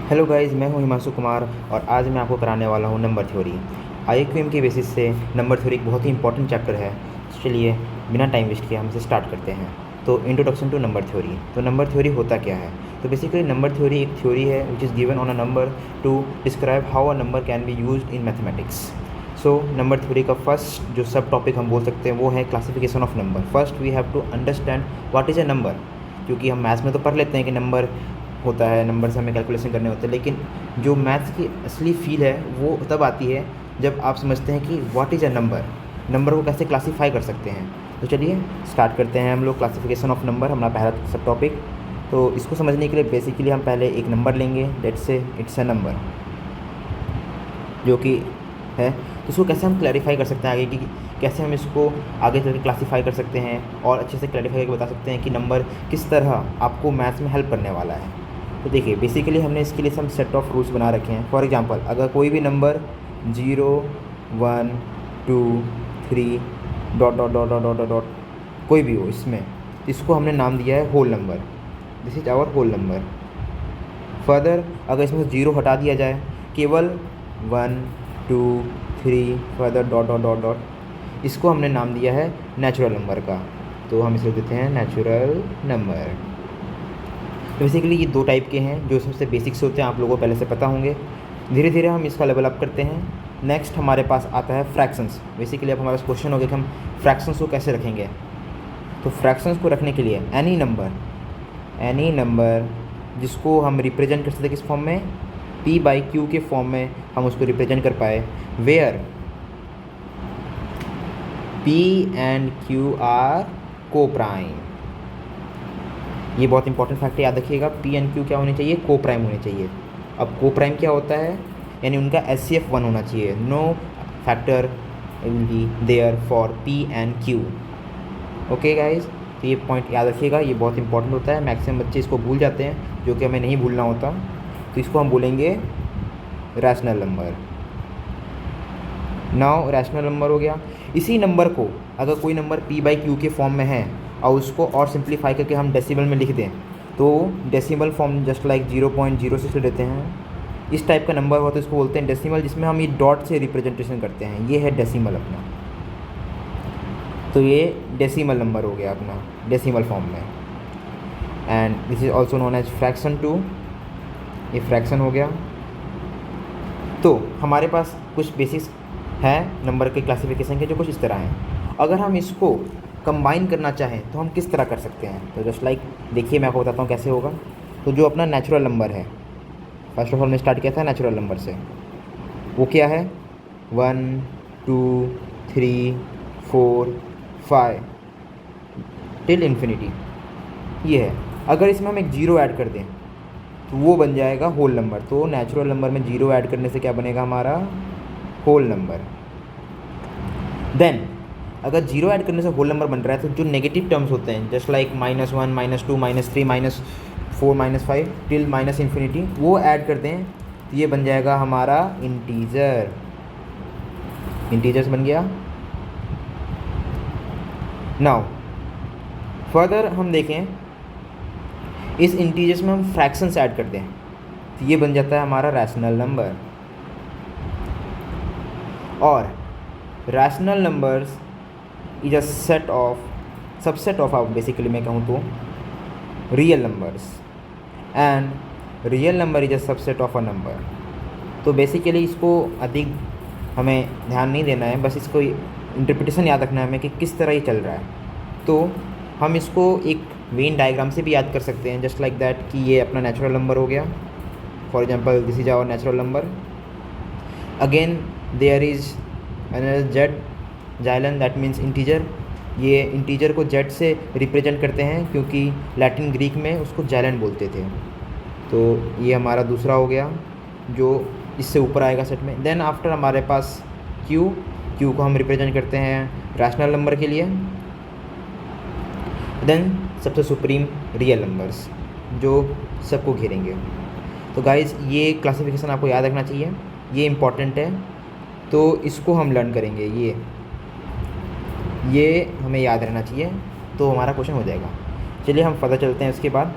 Hello guys, मैं हूं हिमांशु कुमार और आज मैं आपको कराने वाला हूं नंबर थ्योरी। आईक्यूएम की बेसिस से नंबर थ्योरी एक बहुत ही इंपॉर्टेंट चैप्टर है। तो चलिए बिना टाइम वेस्ट किए हम इसे स्टार्ट करते हैं। तो इंट्रोडक्शन टू नंबर थ्योरी। तो नंबर थ्योरी होता क्या है? तो बेसिकली नंबर थ्योरी एक थ्योरी है which is given on a number to describe how a number can be used in mathematics. So number theory का फर्स्ट जो सब टॉपिक हम बोल सकते हैं वो है classification of number. First we have to understand what is a number, क्योंकि हम मैथ्स में तो पढ़ लेते हैं कि नंबर होता है, नंबर से हमें कैलकुलेशन करने होते हैं, लेकिन जो मैथ्स की असली फील है वो तब आती है जब आप समझते हैं कि what is a number, number को कैसे क्लासीफाई कर सकते हैं। तो चलिए स्टार्ट करते हैं हम लोग क्लासिफिकेशन ऑफ नंबर, हमारा पहला सब टॉपिक। तो इसको समझने के लिए बेसिकली हम पहले एक नंबर लेंगे, let's say it's a number जो कि है। तो इसको कैसे हम क्लैरिफाई कर सकते हैं आगे कि कैसे हम इसको आगे चल के क्लासीफाई कर सकते हैं और अच्छे से क्लैरिफाई करके बता सकते हैं कि नंबर किस तरह आपको मैथ्स में हेल्प करने वाला है। तो देखिए बेसिकली हमने इसके लिए some सेट ऑफ रूल्स बना रखे हैं। फॉर एग्जांपल अगर कोई भी number 0 1 2 3 dot dot dot dot dot dot कोई भी हो इसमें, इसको हमने नाम दिया है whole number. This is our whole number. Further अगर इसमें से 0 हटा दिया जाए, केवल 1 2 3 further dot dot dot dot, इसको हमने नाम दिया है नेचुरल नंबर का। तो हम इसे देते हैं नेचुरल नंबर। तो बेसिकली ये दो टाइप के हैं जो सबसे बेसिक से होते हैं, आप लोगों को पहले से पता होंगे। धीरे धीरे हम इसका लेवल अप करते हैं। नेक्स्ट हमारे पास आता है फ्रैक्शंस। बेसिकली अब हमारे पास क्वेश्चन हो गया कि हम फ्रैक्शंस को कैसे रखेंगे। तो फ्रैक्शंस को रखने के लिए एनी नंबर जिसको हम रिप्रेजेंट कर सकते हैं किस फॉर्म में, p बाई क्यू के फॉर्म में हम उसको रिप्रेजेंट कर पाए, where p and q are coprime. ये बहुत इंपॉर्टेंट फैक्ट याद रखिएगा, पी एंड क्यू क्या होने चाहिए, को प्राइम होने चाहिए। अब को प्राइम क्या होता है, यानी उनका HCF 1 होना चाहिए। No factor will be there for p and q. Okay guys, तो ये पॉइंट याद रखिएगा, ये बहुत इंपॉर्टेंट होता है। मैक्सिमम बच्चे इसको भूल जाते हैं, जो कि हमें नहीं भूलना होता। तो इसको हम बोलेंगे rational number. Now rational number हो गया। इसी नंबर को अगर कोई नंबर p बाई क्यू के फॉर्म में है और उसको और सिंप्लीफाई करके हम डेसिमल में लिख दें, तो डेसिमल फॉर्म जस्ट लाइक 0.06 ले लेते हैं। इस टाइप का नंबर हो तो इसको बोलते हैं डेसिमल, जिसमें हम ये डॉट से रिप्रेजेंटेशन करते हैं। ये है डेसिमल अपना। तो ये डेसिमल नंबर हो गया अपना डेसिमल फॉर्म में। And this is also known as fraction 2। ये फ्रैक्शन हो गया। तो हमारे पास कुछ बेसिक्स है नंबर के क्लासिफिकेशन के जो कुछ इस तरह हैं। अगर हम इसको कंबाइन करना चाहें तो हम किस तरह कर सकते हैं, तो जस्ट लाइक देखिए मैं आपको बताता हूँ कैसे होगा। तो जो अपना नेचुरल नंबर है, फर्स्ट ऑफ ऑल मैं स्टार्ट किया था नेचुरल नंबर से, वो क्या है 1 2 3 4 5 टिल इन्फिनिटी, ये है। अगर इसमें हम एक 0 ऐड कर दें तो वो बन जाएगा होल नंबर। तो नेचुरल नंबर में 0 ऐड करने से क्या बनेगा हमारा होल नंबर। देन अगर 0 ऐड करने से होल नंबर बन रहा है तो जो नेगेटिव टर्म्स होते हैं just like -1 -2 -3 -4 -5 till minus infinity, वो ऐड करते हैं तो ये बन जाएगा हमारा इंटीजर। इंटीजर्स बन गया। नाउ फर्दर हम देखें, इस इंटीजर्स में हम फ्रैक्शंस ऐड करते हैं तो ये बन जाता है हमारा रैशनल नंबर। और rational numbers is a set of subset of basically मैं कहूँ तो real numbers, and real number is a subset of a number. तो बेसिकली इसको अधिक हमें ध्यान नहीं देना है, बस इसको इंटरप्रिटेशन याद रखना है हमें कि किस तरह ये चल रहा है। तो हम इसको एक वेन डायग्राम से भी याद कर सकते हैं, जस्ट लाइक दैट कि ये अपना नेचुरल नंबर हो गया। For example this is our natural number. Again there is another Z जाइलन, दैट मीन्स इंटीजर। ये इंटीजर को जेड से रिप्रेजेंट करते हैं क्योंकि लैटिन ग्रीक में उसको जाइलन बोलते थे। तो ये हमारा दूसरा हो गया जो इससे ऊपर आएगा सेट में। देन आफ्टर हमारे पास क्यू को हम रिप्रेजेंट करते हैं रैशनल नंबर के लिए। देन सबसे सुप्रीम रियल नंबर्स जो सबको घेरेंगे। तो गाइज़ ये क्लासिफिकेशन आपको याद रखना चाहिए, ये इम्पॉर्टेंट है। तो इसको हम लर्न करेंगे, ये हमें याद रहना चाहिए, तो हमारा क्वेश्चन हो जाएगा। चलिए हम फर्दर चलते हैं। उसके बाद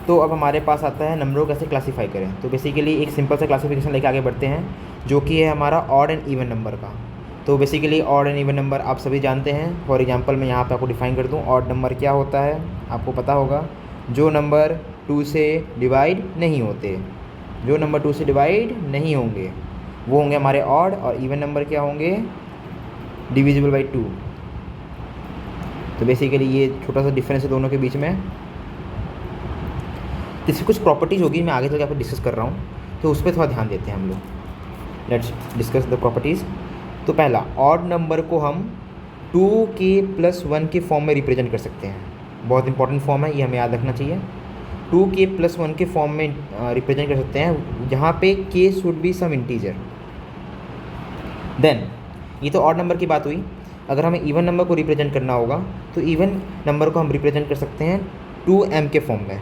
तो अब हमारे पास आता है नंबरों को कैसे क्लासीफाई करें। तो बेसिकली एक सिंपल सा क्लासिफिकेशन लेके आगे बढ़ते हैं, जो कि है हमारा ऑड एंड इवन नंबर का। तो basically odd and even number आप सभी जानते हैं। फॉर एग्जांपल मैं यहाँ पे आपको डिफाइन कर दूँ, ऑड नंबर क्या होता है आपको पता होगा, जो नंबर 2 से डिवाइड नहीं होते, जो नंबर 2 से डिवाइड नहीं होंगे वो होंगे हमारे ऑड, और इवन नंबर क्या होंगे, डिविजिबल बाई 2। तो बेसिकली ये छोटा सा डिफरेंस है दोनों के बीच में। इसकी कुछ प्रॉपर्टीज़ होगी, मैं आगे चल के आपको डिस्कस कर रहा हूँ, तो उस पर थोड़ा ध्यान देते हैं हम लोग। Let's discuss the properties. तो पहला, ऑड नंबर को हम 2k+1 के फॉर्म में रिप्रेजेंट कर सकते हैं। बहुत इंपॉर्टेंट फॉर्म है, ये हमें याद रखना चाहिए। 2k+1 के फॉर्म में रिप्रेजेंट कर सकते हैं, जहाँ पे k should be some integer. Then ये तो ऑड नंबर की बात हुई। अगर हमें इवन नंबर को रिप्रेजेंट करना होगा तो इवन नंबर को हम रिप्रेजेंट कर सकते हैं 2m के फॉर्म में,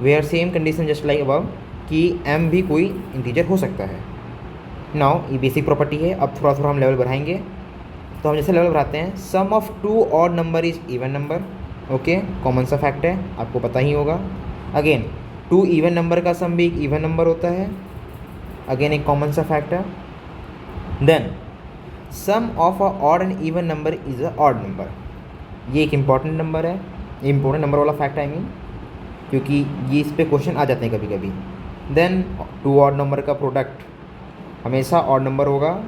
where same condition just like above कि m भी कोई इंटीजर हो सकता है। नाउ ये बेसिक प्रॉपर्टी है। अब थोड़ा थोड़ा हम लेवल बढ़ाएंगे। तो हम जैसे लेवल बढ़ाते हैं, sum of 2 odd number is even number. Okay, common सा फैक्ट है, आपको पता ही होगा। अगेन 2 इवन नंबर का सम भी एक इवन नंबर होता है, अगेन एक कॉमन सा फैक्ट है। Then sum of a odd and even number is a odd number. ये एक इंपॉर्टेंट नंबर है, इंपॉर्टेंट नंबर वाला फैक्ट आई मीन, क्योंकि ये इस पे क्वेश्चन आ जाते हैं कभी कभी। देन 2 ऑड नंबर का प्रोडक्ट हमेशा ऑड नंबर होगा,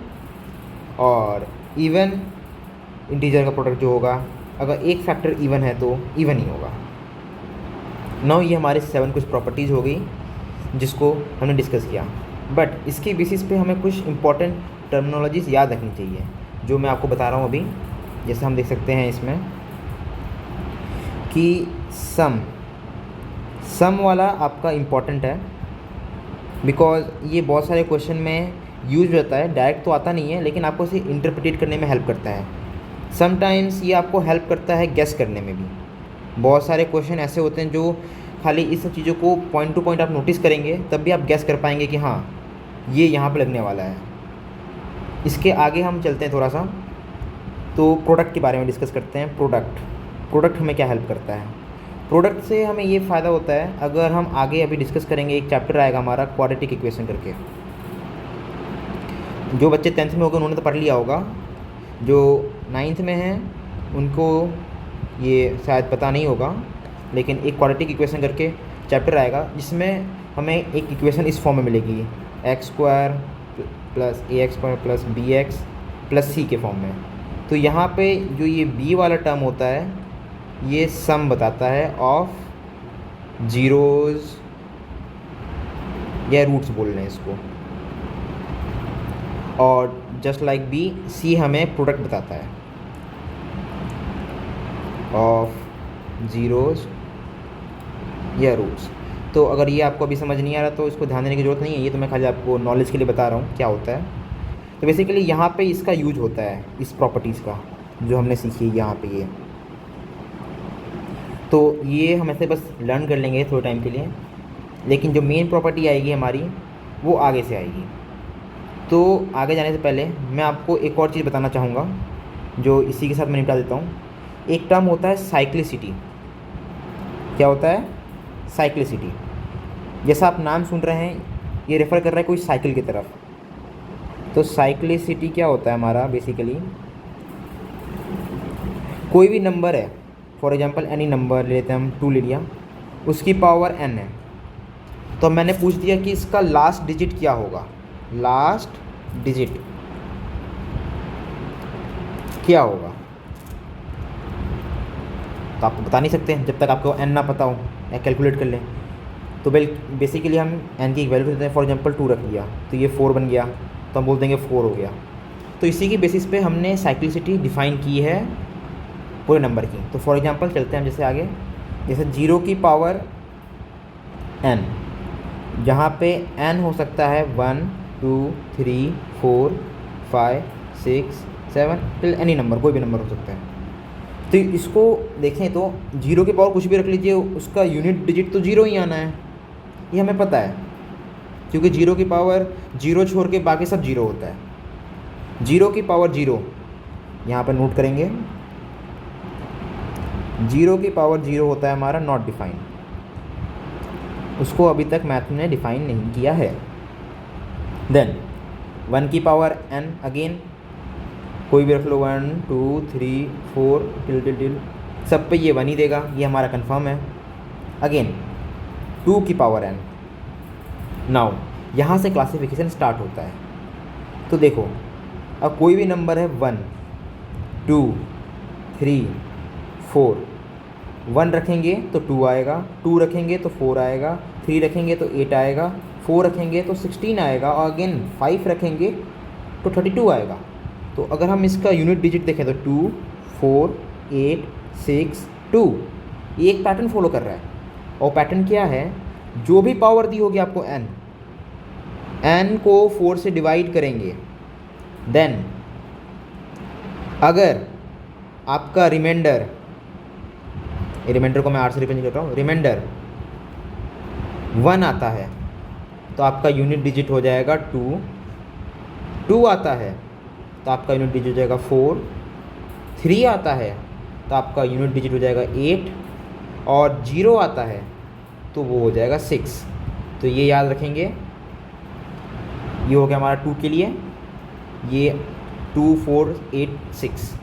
और इवन इंटीजर का प्रोडक्ट जो होगा, अगर एक फैक्टर इवन है तो इवन ही होगा। नाउ ये हमारे 7 कुछ प्रॉपर्टीज़ हो गई जिसको हमने डिस्कस किया। बट इसके बेसिस पे हमें कुछ इंपॉर्टेंट टर्मिनोलॉजीज़ याद रखनी चाहिए, जो मैं आपको बता रहा हूँ अभी। जैसे हम देख सकते हैं इसमें कि सम वाला आपका इम्पॉर्टेंट है, बिकॉज ये बहुत सारे क्वेश्चन में यूज होता है। डायरेक्ट तो आता नहीं है, लेकिन आपको इसे इंटरप्रिटेट करने में हेल्प करता है। समटाइम्स ये आपको हेल्प करता है गेस करने में भी। बहुत सारे क्वेश्चन ऐसे होते हैं जो खाली इस सब चीज़ों को पॉइंट टू पॉइंट आप नोटिस करेंगे, तब भी आप गेस कर पाएंगे कि हाँ ये यहाँ पर लगने वाला है। इसके आगे हम चलते हैं थोड़ा सा, तो प्रोडक्ट के बारे में डिस्कस करते हैं। प्रोडक्ट हमें क्या हेल्प करता है। प्रोडक्ट से हमें ये फ़ायदा होता है, अगर हम आगे अभी डिस्कस करेंगे, एक चैप्टर आएगा हमारा क्वाड्रेटिक इक्वेशन करके। जो बच्चे 10th में होंगे उन्होंने तो पढ़ लिया होगा, जो 9th में हैं उनको ये शायद पता नहीं होगा, लेकिन एक क्वाड्रेटिक इक्वेशन करके चैप्टर आएगा जिसमें हमें एक इक्वेशन इस फॉर्म में मिलेगी, x² + ax² + bx + c के फॉर्म में। तो यहाँ पे जो ये b वाला टर्म होता है, ये सम बताता है ऑफ जीरोज़ या रूट्स बोल रहे हैं इसको, और जस्ट लाइक बी, सी हमें प्रोडक्ट बताता है ऑफ जीरोज़ या रूट्स। तो अगर ये आपको अभी समझ नहीं आ रहा तो इसको ध्यान देने की ज़रूरत नहीं है, ये तो मैं खाली आपको नॉलेज के लिए बता रहा हूँ क्या होता है। तो बेसिकली यहाँ पे इसका यूज होता है, इस प्रॉपर्टीज़ का जो हमने सीखी है यहाँ पे ये। तो ये हम ऐसे बस लर्न कर लेंगे थोड़े टाइम के लिए, लेकिन जो मेन प्रॉपर्टी आएगी हमारी वो आगे से आएगी। तो आगे जाने से पहले मैं आपको एक और चीज़ बताना चाहूँगा, जो इसी के साथ मैं निपटा देता हूँ। एक टर्म होता है साइक्लिसिटी। क्या होता है? साइक्लिसिटी। जैसा आप नाम सुन रहे हैं, ये रेफ़र कर रहा है कोई साइकिल की तरफ। तो साइक्लिसिटी क्या होता है हमारा, बेसिकली कोई भी नंबर है, फॉर एग्जांपल एनी नंबर ले लेते हैं हम, 2 ले लिया, उसकी पावर n है। तो मैंने पूछ दिया कि इसका लास्ट डिजिट क्या होगा, लास्ट डिजिट क्या होगा। तो आप बता नहीं सकते जब तक आपको n ना पता हो या कैलकुलेट कर लें। तो बेसिकली हम n की एक वैल्यू देते हैं, फॉर एग्जांपल 2 रख लिया तो ये 4 बन गया, तो हम बोल देंगे 4 हो गया। तो इसी की बेसिस पे हमने साइक्लिसिटी डिफ़ाइन की है पूरे नंबर की। तो फॉर एग्जांपल चलते हैं हम जैसे आगे, जैसे 0 की पावर n, जहाँ पे n हो सकता है 1 2 3 4 5 6 7 टिल एनी नंबर, कोई भी नंबर हो सकता है। तो इसको देखें तो 0 की पावर कुछ भी रख लीजिए, उसका यूनिट डिजिट तो 0 ही आना है, ये हमें पता है, क्योंकि 0 की पावर 0 छोड़ के बाकी सब 0 होता है। 0 की पावर 0 यहाँ पर नोट करेंगे, 0 की पावर 0 होता है हमारा नॉट डिफाइंड। उसको अभी तक मैथ में डिफाइन नहीं किया है। देन 1 की पावर n अगेन कोई भी रख लो, 1 2 3 4 टिल सब पे ये 1 ही देगा, ये हमारा कंफर्म है। अगेन 2 की पावर n। नाउ यहाँ से क्लासिफिकेशन स्टार्ट होता है। तो देखो अब कोई भी नंबर है 1 2 3 4, 1 रखेंगे तो 2 आएगा, 2 रखेंगे तो 4 आएगा, 3 रखेंगे तो 8 आएगा, 4 रखेंगे तो 16 आएगा, और अगेन 5 रखेंगे तो 32 आएगा। तो अगर हम इसका यूनिट डिजिट देखें तो 2 4 8 6 2, ये एक पैटर्न फॉलो कर रहा है। और पैटर्न क्या है, जो भी पावर दी होगी आपको n को 4 से डिवाइड करेंगे, देन अगर आपका रिमाइंडर को मैं r से रिप्रेजेंट कर रहा हूँ, रिमाइंडर 1 आता है तो आपका यूनिट डिजिट हो जाएगा 2, 2 आता है तो आपका यूनिट डिजिट हो जाएगा 4, 3 आता है तो आपका यूनिट डिजिट हो जाएगा 8, और 0 आता है तो वो हो जाएगा 6। तो ये याद रखेंगे, ये हो गया हमारा 2 के लिए, ये 2 4 8 6,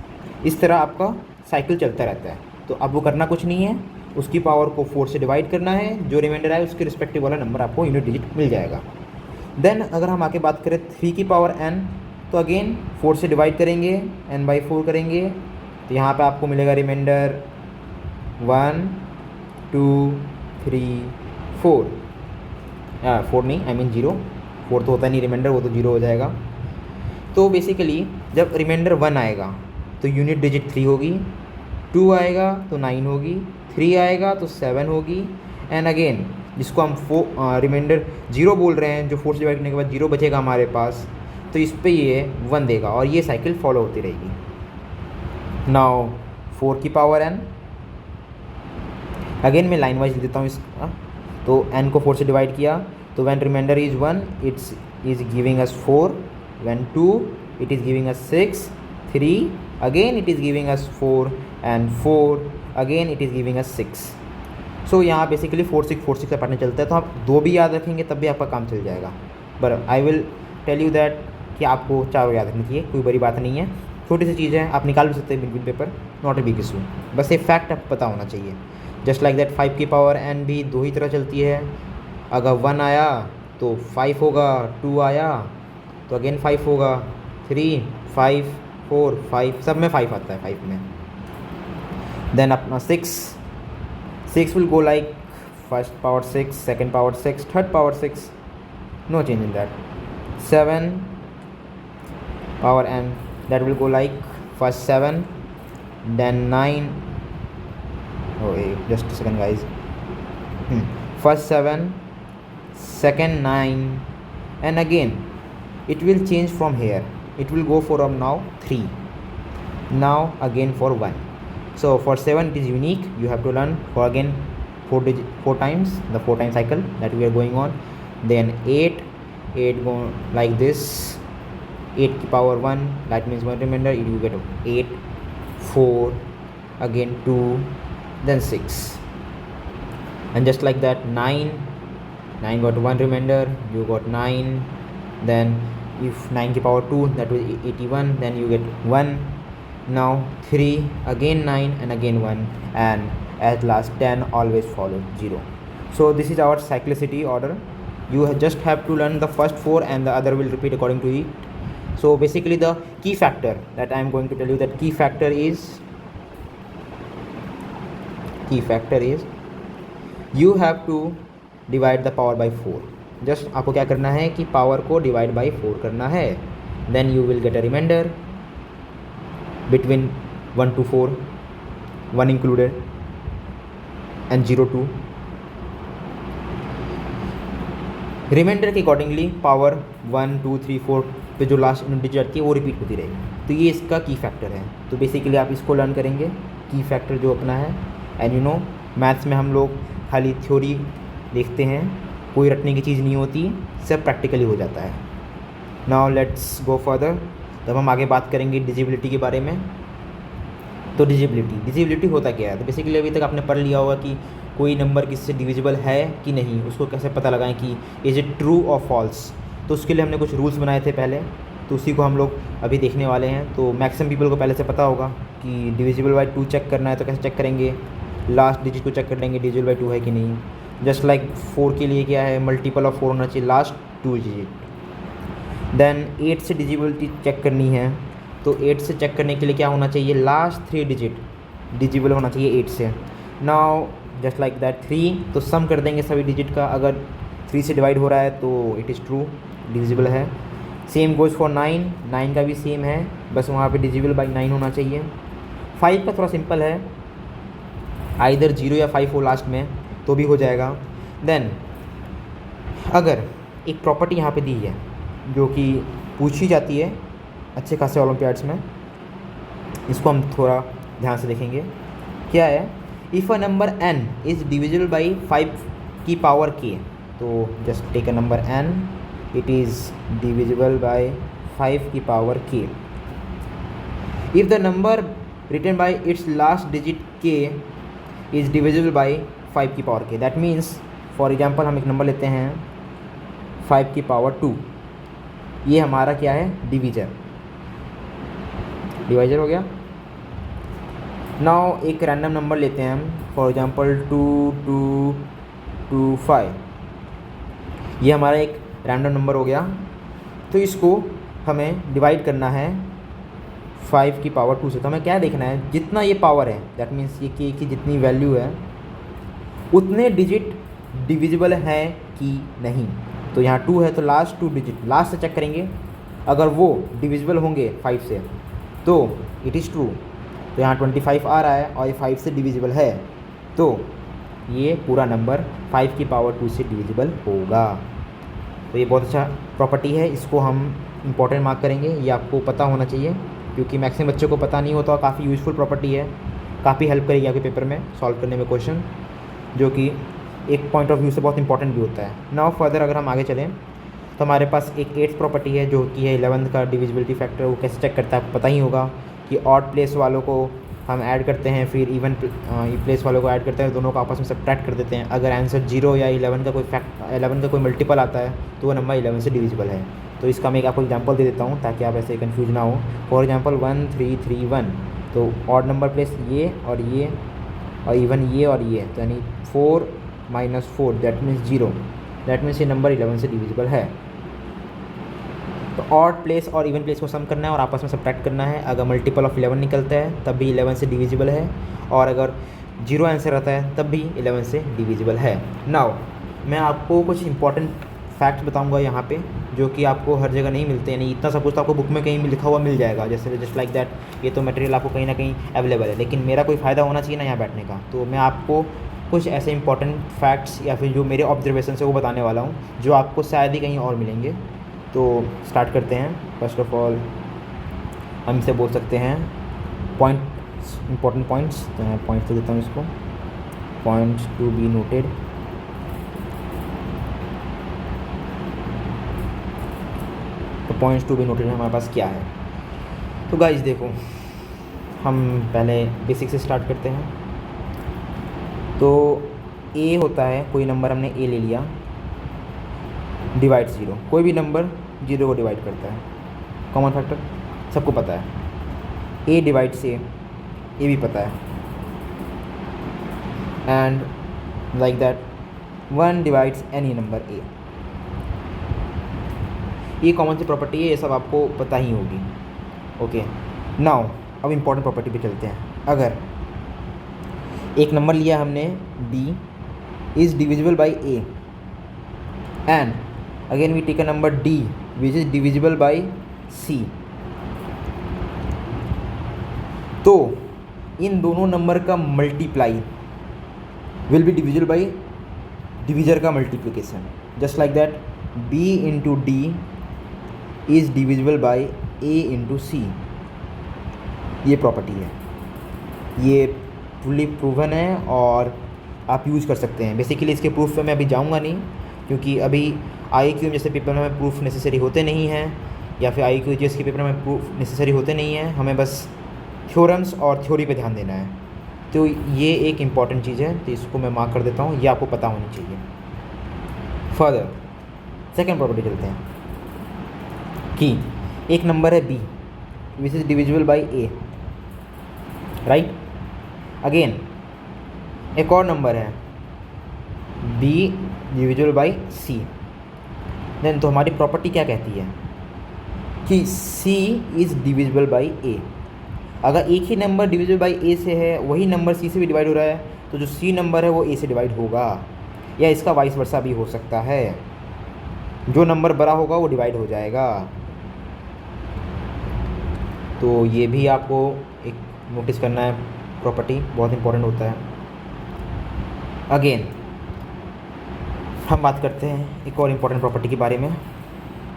इस तरह आपका साइकिल चलता रहता है। तो अब वो करना कुछ नहीं है, उसकी पावर को 4 से डिवाइड करना है, जो रिमाइंडर आए उसके रिस्पेक्टिव वाला नंबर आपको यूनिट डिजिट मिल जाएगा। देन अगर हम आके बात करें 3 की पावर n, तो अगेन 4 से डिवाइड करेंगे, n/4 करेंगे, तो यहाँ पे आपको मिलेगा रिमाइंडर 1 2 3 4, 4 नहीं, आई मीन 0, 4 तो होता नहीं रिमाइंडर, वो तो 0 हो जाएगा। तो बेसिकली जब रिमाइंडर 1 आएगा तो यूनिट डिजिट 3 होगी, 2 आएगा तो 9 होगी, 3 आएगा तो 7 होगी, एंड अगेन जिसको हम रिमाइंडर 0 बोल रहे हैं, जो 4 से डिवाइड करने के बाद 0 बचेगा हमारे पास, तो इस पे ये 1 देगा, और ये साइकिल फॉलो होती रहेगी। नाउ 4 की पावर n, अगेन मैं लाइन वाइज लिख देता हूँ इसका। तो n को 4 से डिवाइड किया, तो when reminder is 1 it's is giving us 4, when 2 it is giving us 6, 3 again it is giving us 4, and 4 again it is giving us 6। सो यहाँ बेसिकली 4 6 4 6 का पैटर्न चलता है। तो आप 2 भी याद रखेंगे तब भी आपका काम चल जाएगा, but I will tell you that कि आपको 4 याद रखनी चाहिए, कोई बड़ी बात नहीं है, छोटी सी चीज़ है, आप निकाल भी सकते हैं बिन paper, not a big issue, बस ये फैक्ट आपको पता होना चाहिए। जस्ट लाइक दैट 5 की पावर n भी 2 ही तरह चलती है, अगर 1 आया तो 5 होगा, 2 आया तो अगेन 5 होगा, 3 5 4 5, सब में 5 आता है 5 में। देन अपना 6 will go like first power 6, second power 6, third power 6, no change in that। 7 power n, that will go like first 7, then 9, oh wait, just a second guys, first 7, second 9, and again it will change from here, it will go from now 3, now again for 1। So for 7 it is unique, you have to learn for again 4 times, the 4 time cycle that we are going on। Then 8 go like this, 8 की power 1, that means 1 remainder, you get 8 4 again 2, then 6, and just like that 9 got 1 remainder, you got 9, then if 9 की power 2, that was 81, then you get 1, now 3 again 9 and again 1, and at last 10 always follow 0। So this is our cyclicity order, you just have to learn the first 4 and the other will repeat according to it। So basically the key factor that I am going to tell you, that key factor is you have to divide the power by 4। just आपको क्या करना है कि power को divide by 4 करना है, then you will get a remainder between 1 to 4, 1 included, and 0 to reminder के accordingly power 1 2 3 4 पे जो लास्ट यूनिट डिजिट आती है वो रिपीट होती रहेगी। तो ये इसका की फैक्टर है। तो बेसिकली आप इसको लर्न करेंगे, की फैक्टर जो अपना है। एंड यू नो मैथ्स में हम लोग खाली थ्योरी देखते हैं, कोई रटने की चीज़ नहीं होती, सब प्रैक्टिकली हो जाता है। Now let's go further. तब हम आगे बात करेंगे डिजिबिलिटी के बारे में। तो डिजिबिलिटी होता क्या है? तो बेसिकली अभी तक आपने पढ़ लिया होगा कि कोई नंबर किससे डिविजिबल है कि नहीं, उसको कैसे पता लगाएं कि इज़ इट ट्रू और फॉल्स। तो उसके लिए हमने कुछ रूल्स बनाए थे पहले, तो उसी को हम लोग अभी देखने वाले हैं। तो मैक्सिमम पीपल को पहले से पता होगा कि डिविजिबल बाई 2 चेक करना है, तो कैसे चेक करेंगे? लास्ट डिजिट को चेक कर लेंगे डिविजिबल बाई 2 है कि नहीं। जस्ट लाइक 4 के लिए क्या है, मल्टीपल ऑफ 4 होना चाहिए लास्ट 2 डिजिट। देन 8 से डिजिबिलिटी चेक करनी है, तो 8 से चेक करने के लिए क्या होना चाहिए, लास्ट 3 डिजिट डिजिबल होना चाहिए 8 से। नाउ जस्ट लाइक दैट 3, तो सम कर देंगे सभी डिजिट का, अगर 3 से डिवाइड हो रहा है तो इट इज़ ट्रू, डिविजिबल है। सेम गोज़ फॉर 9 का भी सेम है, बस वहाँ पे डिजिबल बाई 9 होना चाहिए। 5 का थोड़ा सिंपल है, आइदर 0 या 5 हो लास्ट में तो भी हो जाएगा। देन अगर एक प्रॉपर्टी यहाँ पे दी है जो कि पूछी जाती है अच्छे खासे ओलंपियाड्स में, इसको हम थोड़ा ध्यान से देखेंगे। क्या है, if a number n is divisible by 5 की पावर k, तो just take a number n, it is divisible by 5 की power k। If the number written by its last digit k is divisible by 5 की power k, that means for example हम एक number लेते हैं 5 की power 2, ये हमारा क्या है, डिवाइजर हो गया। नाउ एक रैंडम नंबर लेते हैं हम, फॉर एग्जांपल 2225, ये हमारा एक रैंडम नंबर हो गया। तो इसको हमें डिवाइड करना है 5 की पावर 2 से। तो हमें क्या देखना है, जितना ये पावर है, दैट मीन्स ये k की जितनी वैल्यू है उतने डिजिट डिविजिबल है कि नहीं। तो यहाँ 2 है तो लास्ट 2 डिजिट लास्ट से चेक करेंगे, अगर वो डिविजिबल होंगे 5 से तो इट इज़ ट्रू। तो यहाँ 25 आ रहा है और ये 5 से डिविजिबल है, तो ये पूरा नंबर 5 की पावर 2 से डिविजिबल होगा। तो ये बहुत अच्छा प्रॉपर्टी है, इसको हम इंपॉर्टेंट मार्क करेंगे, ये आपको पता होना चाहिए क्योंकि मैक्सिमम बच्चों को पता नहीं होता और काफ़ी यूज़फुल प्रॉपर्टी है, काफ़ी हेल्प करेगी आपके पेपर में सॉल्व करने में क्वेश्चन, जो कि एक पॉइंट ऑफ व्यू से बहुत इंपॉर्टेंट भी होता है। नाउ फर्दर अगर हम आगे चलें तो हमारे पास एक 8th प्रॉपर्टी है जो कि है 11th का डिविजिबिलिटी फैक्टर। वो कैसे चेक करता है आपको पता ही होगा कि ऑड प्लेस वालों को हम ऐड करते हैं, फिर इवन प्लेस वालों को ऐड करते हैं, दोनों को आपस में सब्ट्रैक्ट कर देते हैं। अगर आंसर 0 या 11 का कोई मल्टीपल आता है तो वो नंबर 11 से डिविजिबल है। तो इसका मैं एक आपको एग्जांपल दे देता हूँ ताकि आप ऐसे कन्फ्यूज ना हो। फॉर एग्जांपल 1331, तो ऑड नंबर प्लेस ये और इवन ये और ये, तो यानी 4 - 4 दैट मीन्स 0, दैट मीन्स ये नंबर 11 से डिविजिबल है। तो ऑड प्लेस और इवन प्लेस को सम करना है और आपस में सब्ट्रैक्ट करना है। अगर मल्टीपल ऑफ 11 निकलता है तब भी 11 से डिविजिबल है, और अगर 0 आंसर आता है तब भी 11 से डिविजिबल है। नाउ मैं आपको कुछ इंपॉर्टेंट फैक्ट्स बताऊंगा यहाँ पे जो कि आपको हर जगह नहीं मिलते, यानी इतना सब कुछ तो आपको बुक में कहीं लिखा हुआ मिल जाएगा, जैसे जस्ट लाइक दैट ये तो मटेरियल आपको कहीं ना कहीं अवेलेबल है, लेकिन मेरा कोई फ़ायदा होना चाहिए ना यहाँ बैठने का। तो मैं आपको कुछ ऐसे इंपॉर्टेंट फैक्ट्स या फिर जो मेरे ऑब्जर्वेशन से वो बताने वाला हूँ जो आपको शायद ही कहीं और मिलेंगे। तो स्टार्ट करते हैं। फर्स्ट ऑफ ऑल हम इसे बोल सकते हैं इंपॉर्टेंट पॉइंट्स, तो मैं पॉइंट्स तो देता हूँ इसको, पॉइंट्स टू बी नोटेड। तो पॉइंट्स टू बी नोटेड हमारे पास क्या है, तो गाइस देखो हम पहले बेसिक से स्टार्ट करते हैं। तो ए होता है, कोई नंबर हमने ए ले लिया, डिवाइड 0, कोई भी नंबर 0 को डिवाइड करता है, कॉमन फैक्टर सबको पता है। ए डिवाइड से ए भी पता है, and like that 1 divides any number A, ये कॉमन सी प्रॉपर्टी है, ये सब आपको पता ही होगी। ओके, नाउ अब इम्पॉर्टेंट प्रॉपर्टी पे चलते हैं। अगर एक नंबर लिया हमने d is divisible by a, and again we take a number d which is divisible by c, तो इन दोनों नंबर का multiply will be divisible by divisor का multiplication, just like that b into D is divisible by a into C. ये property है, ये fully proven है और आप यूज़ कर सकते हैं। बेसिकली इसके प्रूफ पे मैं अभी जाऊंगा नहीं, क्योंकि अभी IQ जैसे पेपर में प्रूफ नेसेसरी होते नहीं हैं, या फिर IQ जैसे के पेपर में प्रूफ नेसेसरी होते नहीं हैं, हमें बस थ्योरम्स और थ्योरी पे ध्यान देना है। तो ये एक इम्पॉर्टेंट चीज़ है, तो इसको मैं मार्क कर देता हूँ, ये आपको पता होनी चाहिए। फर्दर सेकेंड प्रॉपर्टी चलते हैं कि एक नंबर है b which is divisible by a, right. Again एक और नंबर है b divisible by c। Then तो हमारी प्रॉपर्टी क्या कहती है कि c is divisible by a। अगर एक ही नंबर डिविजिबल बाई a से है, वही नंबर c से भी डिवाइड हो रहा है, तो जो c नंबर है वो a से डिवाइड होगा, या इसका वाइस वर्सा भी हो सकता है। जो नंबर बड़ा होगा वो डिवाइड हो जाएगा। तो ये भी आपको एक नोटिस करना है, प्रॉपर्टी बहुत इंपॉर्टेंट होता है। अगेन हम बात करते हैं एक और इम्पॉर्टेंट प्रॉपर्टी के बारे में,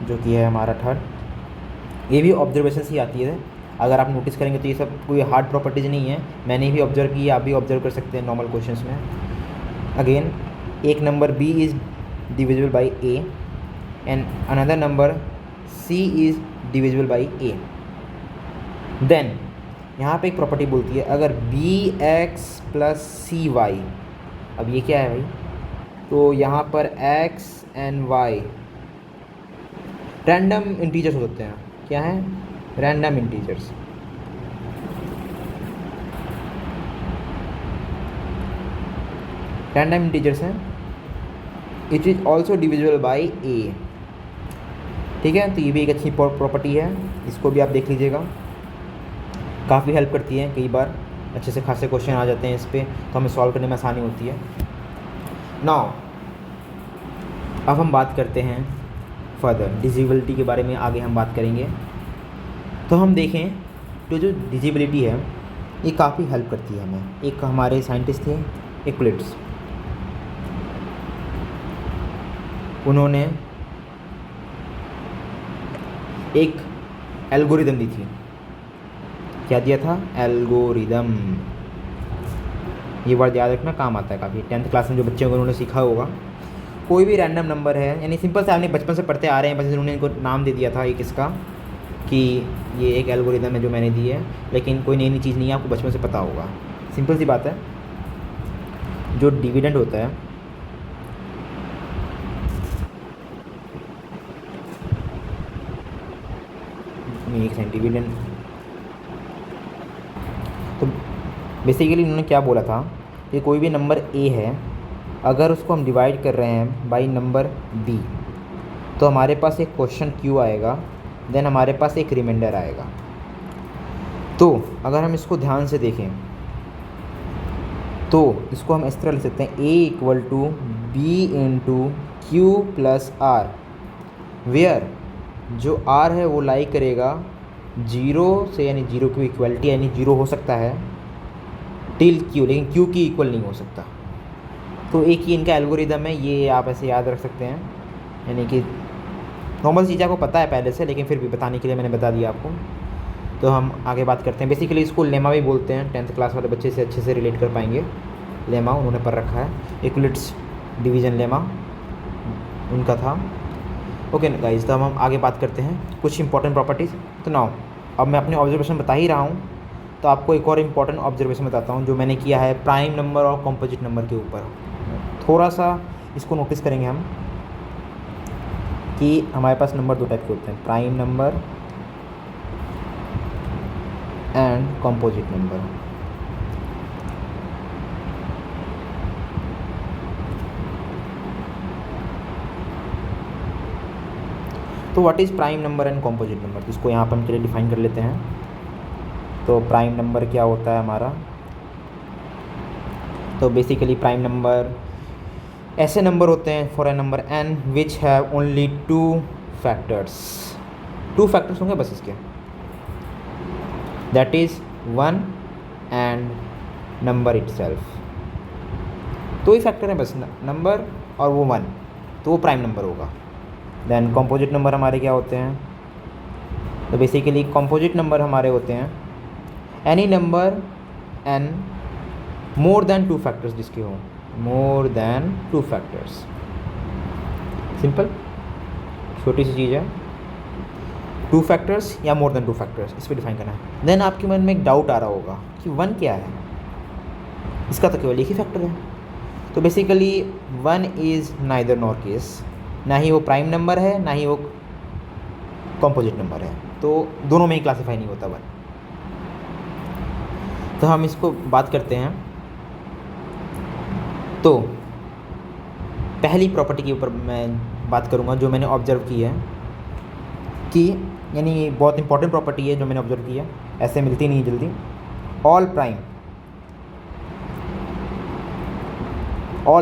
जो कि है हमारा थर्ड। ये भी ऑब्जर्वेशन से ही आती है, अगर आप नोटिस करेंगे तो ये सब कोई हार्ड प्रॉपर्टीज़ नहीं है, मैंने भी ऑब्जर्व की, आप भी ऑब्जर्व कर सकते हैं नॉर्मल क्वेश्चंस में। अगेन एक number b is divisible by a and another number c is divisible by a। Then यहाँ पे एक प्रॉपर्टी बोलती है अगर bx प्लस cy, अब ये क्या है भाई, तो यहाँ पर x and y random integers होते हैं। क्या है? Random integers. रैंडम इंटीजर्स हैं। It is also divisible by a, ठीक है। तो ये भी एक अच्छी प्रॉपर्टी है, इसको भी आप देख लीजिएगा, काफ़ी हेल्प करती है। कई बार अच्छे से खासे क्वेश्चन आ जाते हैं इस पर, तो हमें सॉल्व करने में आसानी होती है। नाउ अब हम बात करते हैं फर्दर डिजिबिलिटी के बारे में, आगे हम बात करेंगे। तो हम देखें तो जो डिजिबिलिटी है ये काफ़ी हेल्प करती है हमें। एक हमारे साइंटिस्ट थे यूक्लिड्स, उन्होंने एक एल्गोरिदम दी थी। क्या दिया था? एल्गोरिदम। ये वर्ड याद रखना, काम आता है काफ़ी। 10th क्लास में जो बच्चों को उन्होंने सीखा होगा, कोई भी रैंडम नंबर है, यानी सिंपल से आपने बचपन से पढ़ते आ रहे हैं, बस उन्होंने इनको नाम दे दिया था एक इसका कि ये एक एल्गोरिदम है जो मैंने दी है, लेकिन कोई नई चीज़ नहीं है, आपको बचपन से पता होगा। सिंपल सी बात है, जो डिविडेंड होता है डिविडेंड, तो बेसिकली उन्होंने क्या बोला था कि कोई भी नंबर a है, अगर उसको हम डिवाइड कर रहे हैं बाई नंबर b, तो हमारे पास एक क्वेश्चन q आएगा, देन हमारे पास एक रिमाइंडर आएगा। तो अगर हम इसको ध्यान से देखें तो इसको हम इस तरह लिख सकते हैं, a equal to b into q plus r, where जो r है वो लाई करेगा 0 से, यानी 0 की इक्वलिटी, यानी 0 हो सकता है टिल q, लेकिन q की इक्वल नहीं हो सकता। तो एक ही इनका एल्गोरिदम है, ये आप ऐसे याद रख सकते हैं। यानी कि नॉर्मल चीज़ आपको पता है पहले से, लेकिन फिर भी बताने के लिए मैंने बता दिया आपको। तो हम आगे बात करते हैं। बेसिकली इसको लेमा भी बोलते हैं, 10th क्लास वाले बच्चे से अच्छे से रिलेट कर पाएंगे। लेमा उन्होंने पढ़ रखा है, यूक्लिड्स डिवीज़न लेमा उनका था। ओके गाइस, तो हम आगे बात करते हैं कुछ इंपॉर्टेंट प्रॉपर्टीज़। तो नाउ अब मैं अपने ऑब्जर्वेशन बता ही रहा हूँ, तो आपको एक और इम्पॉर्टेंट ऑब्जर्वेशन बताता हूँ जो मैंने किया है प्राइम नंबर और कॉम्पोजिट नंबर के ऊपर। थोड़ा सा इसको नोटिस करेंगे हम कि हमारे पास नंबर दो टाइप के होते हैं, prime number and composite number. तो what is prime number and composite number, तो इसको यहाँ पर हम चलिए डिफाइन कर लेते हैं। तो प्राइम नंबर क्या होता है हमारा? तो बेसिकली प्राइम नंबर ऐसे नंबर होते हैं for a number n which have only 2 factors. 2 factors होंगे बस इसके, that is 1 and number itself. 2 he factor हैं बस, नंबर और वो 1, तो वो प्राइम नंबर होगा। देन कॉम्पोजिट नंबर हमारे क्या होते हैं? तो बेसिकली कॉम्पोजिट नंबर हमारे होते हैं any number n more than 2 factors, जिसके हों मोर देन 2 फैक्टर्स। सिंपल, छोटी सी चीज़ है। 2 फैक्टर्स या मोर देन 2 फैक्टर्स, इस पर डिफाइन करना है। देन आपके मन में एक डाउट आ रहा होगा कि 1 क्या है, इसका तो केवल एक ही फैक्टर है। तो basically 1 is neither nor case, ना ही वो प्राइम नंबर है ना ही वो कॉम्पोजिट नंबर है, तो दोनों में ही क्लासीफाई नहीं होता 1। तो हम इसको बात करते हैं। तो पहली प्रॉपर्टी के ऊपर मैं बात करूंगा जो मैंने ऑब्जर्व की है, कि यानी बहुत इंपॉर्टेंट प्रॉपर्टी है जो मैंने ऑब्जर्व की है, ऐसे मिलती नहीं जल्दी। ऑल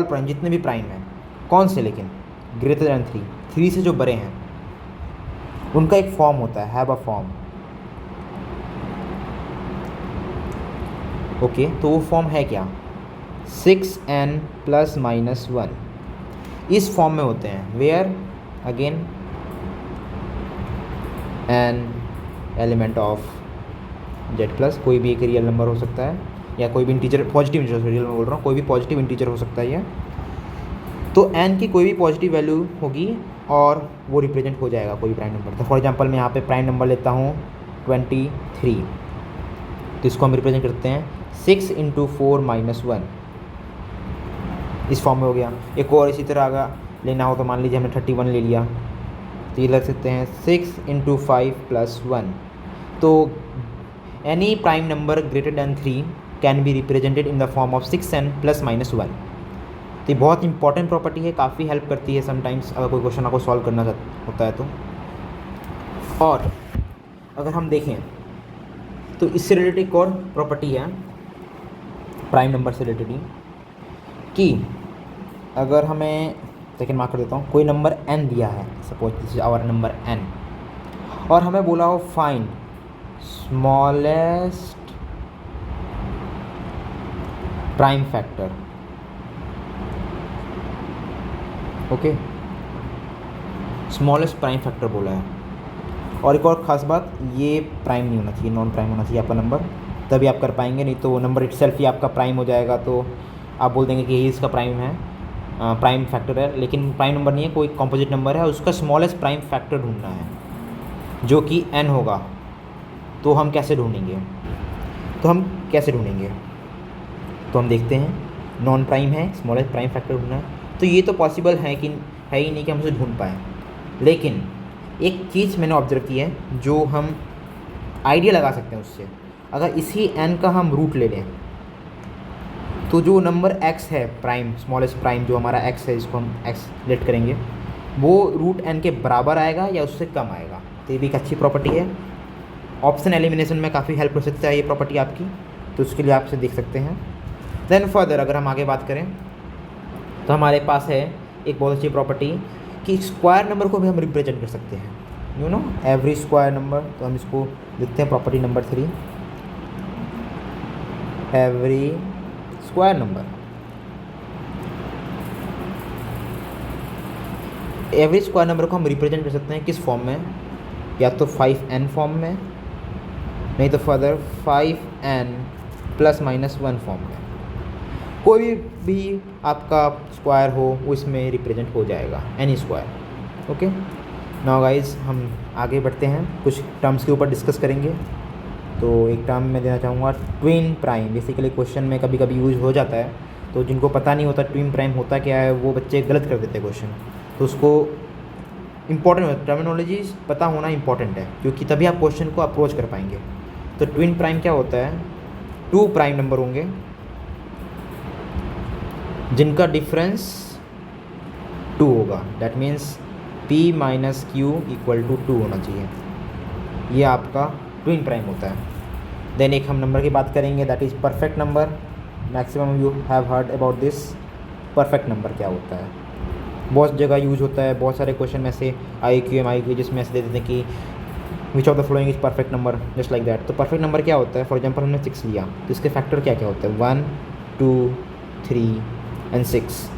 प्राइम जितने भी प्राइम हैं, कौन से, लेकिन ग्रेटर दैन 3 से जो बड़े हैं, उनका एक फॉर्म होता है, हैव अ फॉर्म। ओके, तो वो फॉर्म है क्या, 6n ± 1 इस फॉर्म में होते हैं, where again an element of z+, कोई भी एक रियल नंबर हो सकता है या कोई भी इंटीजर, पॉजिटिव इंटीजर, रियल में बोल रहा हूँ, कोई भी पॉजिटिव इंटीजर हो सकता है ये। तो n की कोई भी पॉजिटिव वैल्यू होगी और वो रिप्रेजेंट हो जाएगा कोई प्राइम नंबर। तो फॉर एग्जांपल मैं यहाँ पे प्राइम नंबर लेता हूँ 23, तो इसको हम रिप्रेजेंट करते हैं 6 × 4 - 1, इस फॉर्म में हो गया। एक और इसी तरह अगर लेना हो तो मान लीजिए हमने 31 ले लिया, तो ये लग सकते हैं 6 × 5 + 1। तो any prime number greater than 3 can be represented in the form of 6n ± 1। तो ये बहुत इंपॉर्टेंट प्रॉपर्टी है, काफ़ी हेल्प करती है समटाइम्स अगर कोई क्वेश्चन आपको सॉल्व करना होता है तो। और अगर हम देखें तो इससे रिलेटेड एक और प्रॉपर्टी है प्राइम नंबर से रिलेटेड, कि अगर हमें सेकेंड मार्क कर देता हूँ, कोई नंबर n दिया है, suppose this is our number n, और हमें बोला हो find smallest prime factor. Okay, smallest prime factor बोला है। और एक और ख़ास बात, ये प्राइम नहीं होना चाहिए, नॉन प्राइम होना चाहिए आपका नंबर, तभी आप कर पाएंगे, नहीं तो वो नंबर इटसेल्फ ही आपका प्राइम हो जाएगा, तो आप बोल देंगे कि ये इसका प्राइम है, प्राइम फैक्टर है, लेकिन प्राइम नंबर नहीं है, कोई कॉम्पोजिट नंबर है, उसका स्मॉलेस्ट प्राइम फैक्टर ढूंढना है जो कि n होगा। तो हम कैसे ढूंढेंगे, तो हम देखते हैं, नॉन प्राइम है, स्मॉलेस्ट प्राइम फैक्टर ढूंढना है, तो ये तो पॉसिबल है कि है ही नहीं कि हम उसे ढूंढ पाएँ। लेकिन एक चीज़ मैंने ऑब्जर्व की है जो हम आइडिया लगा सकते हैं उससे, अगर इसी n का हम रूट ले लें तो जो नंबर x है प्राइम, स्मॉलेस्ट प्राइम जो हमारा x है, इसको हम x लेट करेंगे, वो रूट n के बराबर आएगा या उससे कम आएगा। तो ये भी एक अच्छी प्रॉपर्टी है, ऑप्शन एलिमिनेशन में काफ़ी हेल्प कर सकता है ये प्रॉपर्टी आपकी, तो उसके लिए आप इसे देख सकते हैं। देन फर्दर अगर हम आगे बात करें तो हमारे पास है एक बहुत अच्छी प्रॉपर्टी कि स्क्वायर नंबर को भी हम रिप्रेजेंट कर सकते हैं, you know every square number. तो हम इसको लिखते हैं property number 3, every square number. Every square number को हम रिप्रेजेंट कर सकते हैं किस फॉर्म में, या तो 5n फॉर्म में, नहीं तो फर्दर 5n ± 1 फॉर्म में। कोई भी आपका स्क्वायर हो वो इसमें रिप्रेजेंट हो जाएगा, N E square. Okay, now guys हम आगे बढ़ते हैं, कुछ टर्म्स के ऊपर डिस्कस करेंगे। तो एक टर्म मैं देना चाहूँगा ट्विन प्राइम, बेसिकली क्वेश्चन में कभी कभी यूज हो जाता है, तो जिनको पता नहीं होता ट्विन प्राइम होता क्या है, वो बच्चे गलत कर देते हैं क्वेश्चन, तो उसको इंपॉर्टेंट टर्मिनोलॉजीज पता होना इंपॉर्टेंट है, क्योंकि तभी आप क्वेश्चन को अप्रोच कर पाएंगे। तो ट्विन प्राइम क्या होता है, 2 प्राइम नंबर होंगे जिनका डिफरेंस 2 होगा, दैट मीन्स p - q = 2 होना चाहिए, ये आपका ट्विन प्राइम होता है। देन एक हम नंबर की बात करेंगे, that is perfect number. Maximum you have heard about this. Perfect number क्या होता है, बहुत जगह यूज होता है, बहुत सारे क्वेश्चन में से IQ जिसमें ऐसे दे देते हैं कि which of the following is perfect number, just like that. तो परफेक्ट नंबर क्या होता है, फॉर एग्जाम्पल हमने 6 लिया, तो इसके फैक्टर क्या क्या होते हैं, 1 2 3 एंड 6।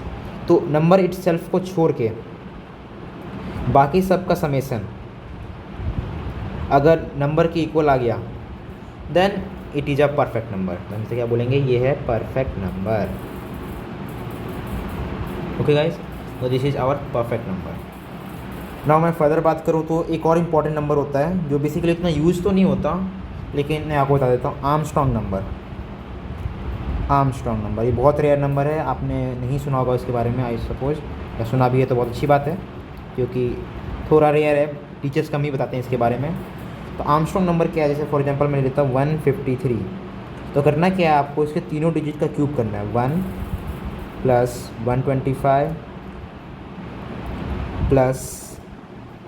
तो नंबर इटसेल्फ को छोड़ के बाकी सब का समेसन अगर नंबर के इक्वल आ गया, then it is a perfect number. तो हम इसे क्या बोलेंगे, ये है परफेक्ट नंबर। ओके गाइज, तो this is our perfect number. ना मैं फर्दर बात करूँ तो एक और इम्पॉर्टेंट नंबर होता है जो बेसिकली इतना यूज़ तो नहीं होता, लेकिन मैं आपको बता देता हूँ, आर्मस्ट्रॉन्ग नंबर। आर्मस्ट्रॉन्ग नंबर ये बहुत रेयर नंबर है, आपने नहीं सुना होगा इसके बारे में आई सपोज, या सुना भी है तो बहुत अच्छी बात है, क्योंकि थोड़ा रेयर है, टीचर्स कम ही बताते हैं इसके बारे में। तो आर्मस्ट्रॉन्ग नंबर क्या है, जैसे फॉर एग्जांपल मैं लेता हूँ 153, तो करना क्या है आपको, इसके तीनों डिजिट का क्यूब करना है, 1 + 125 +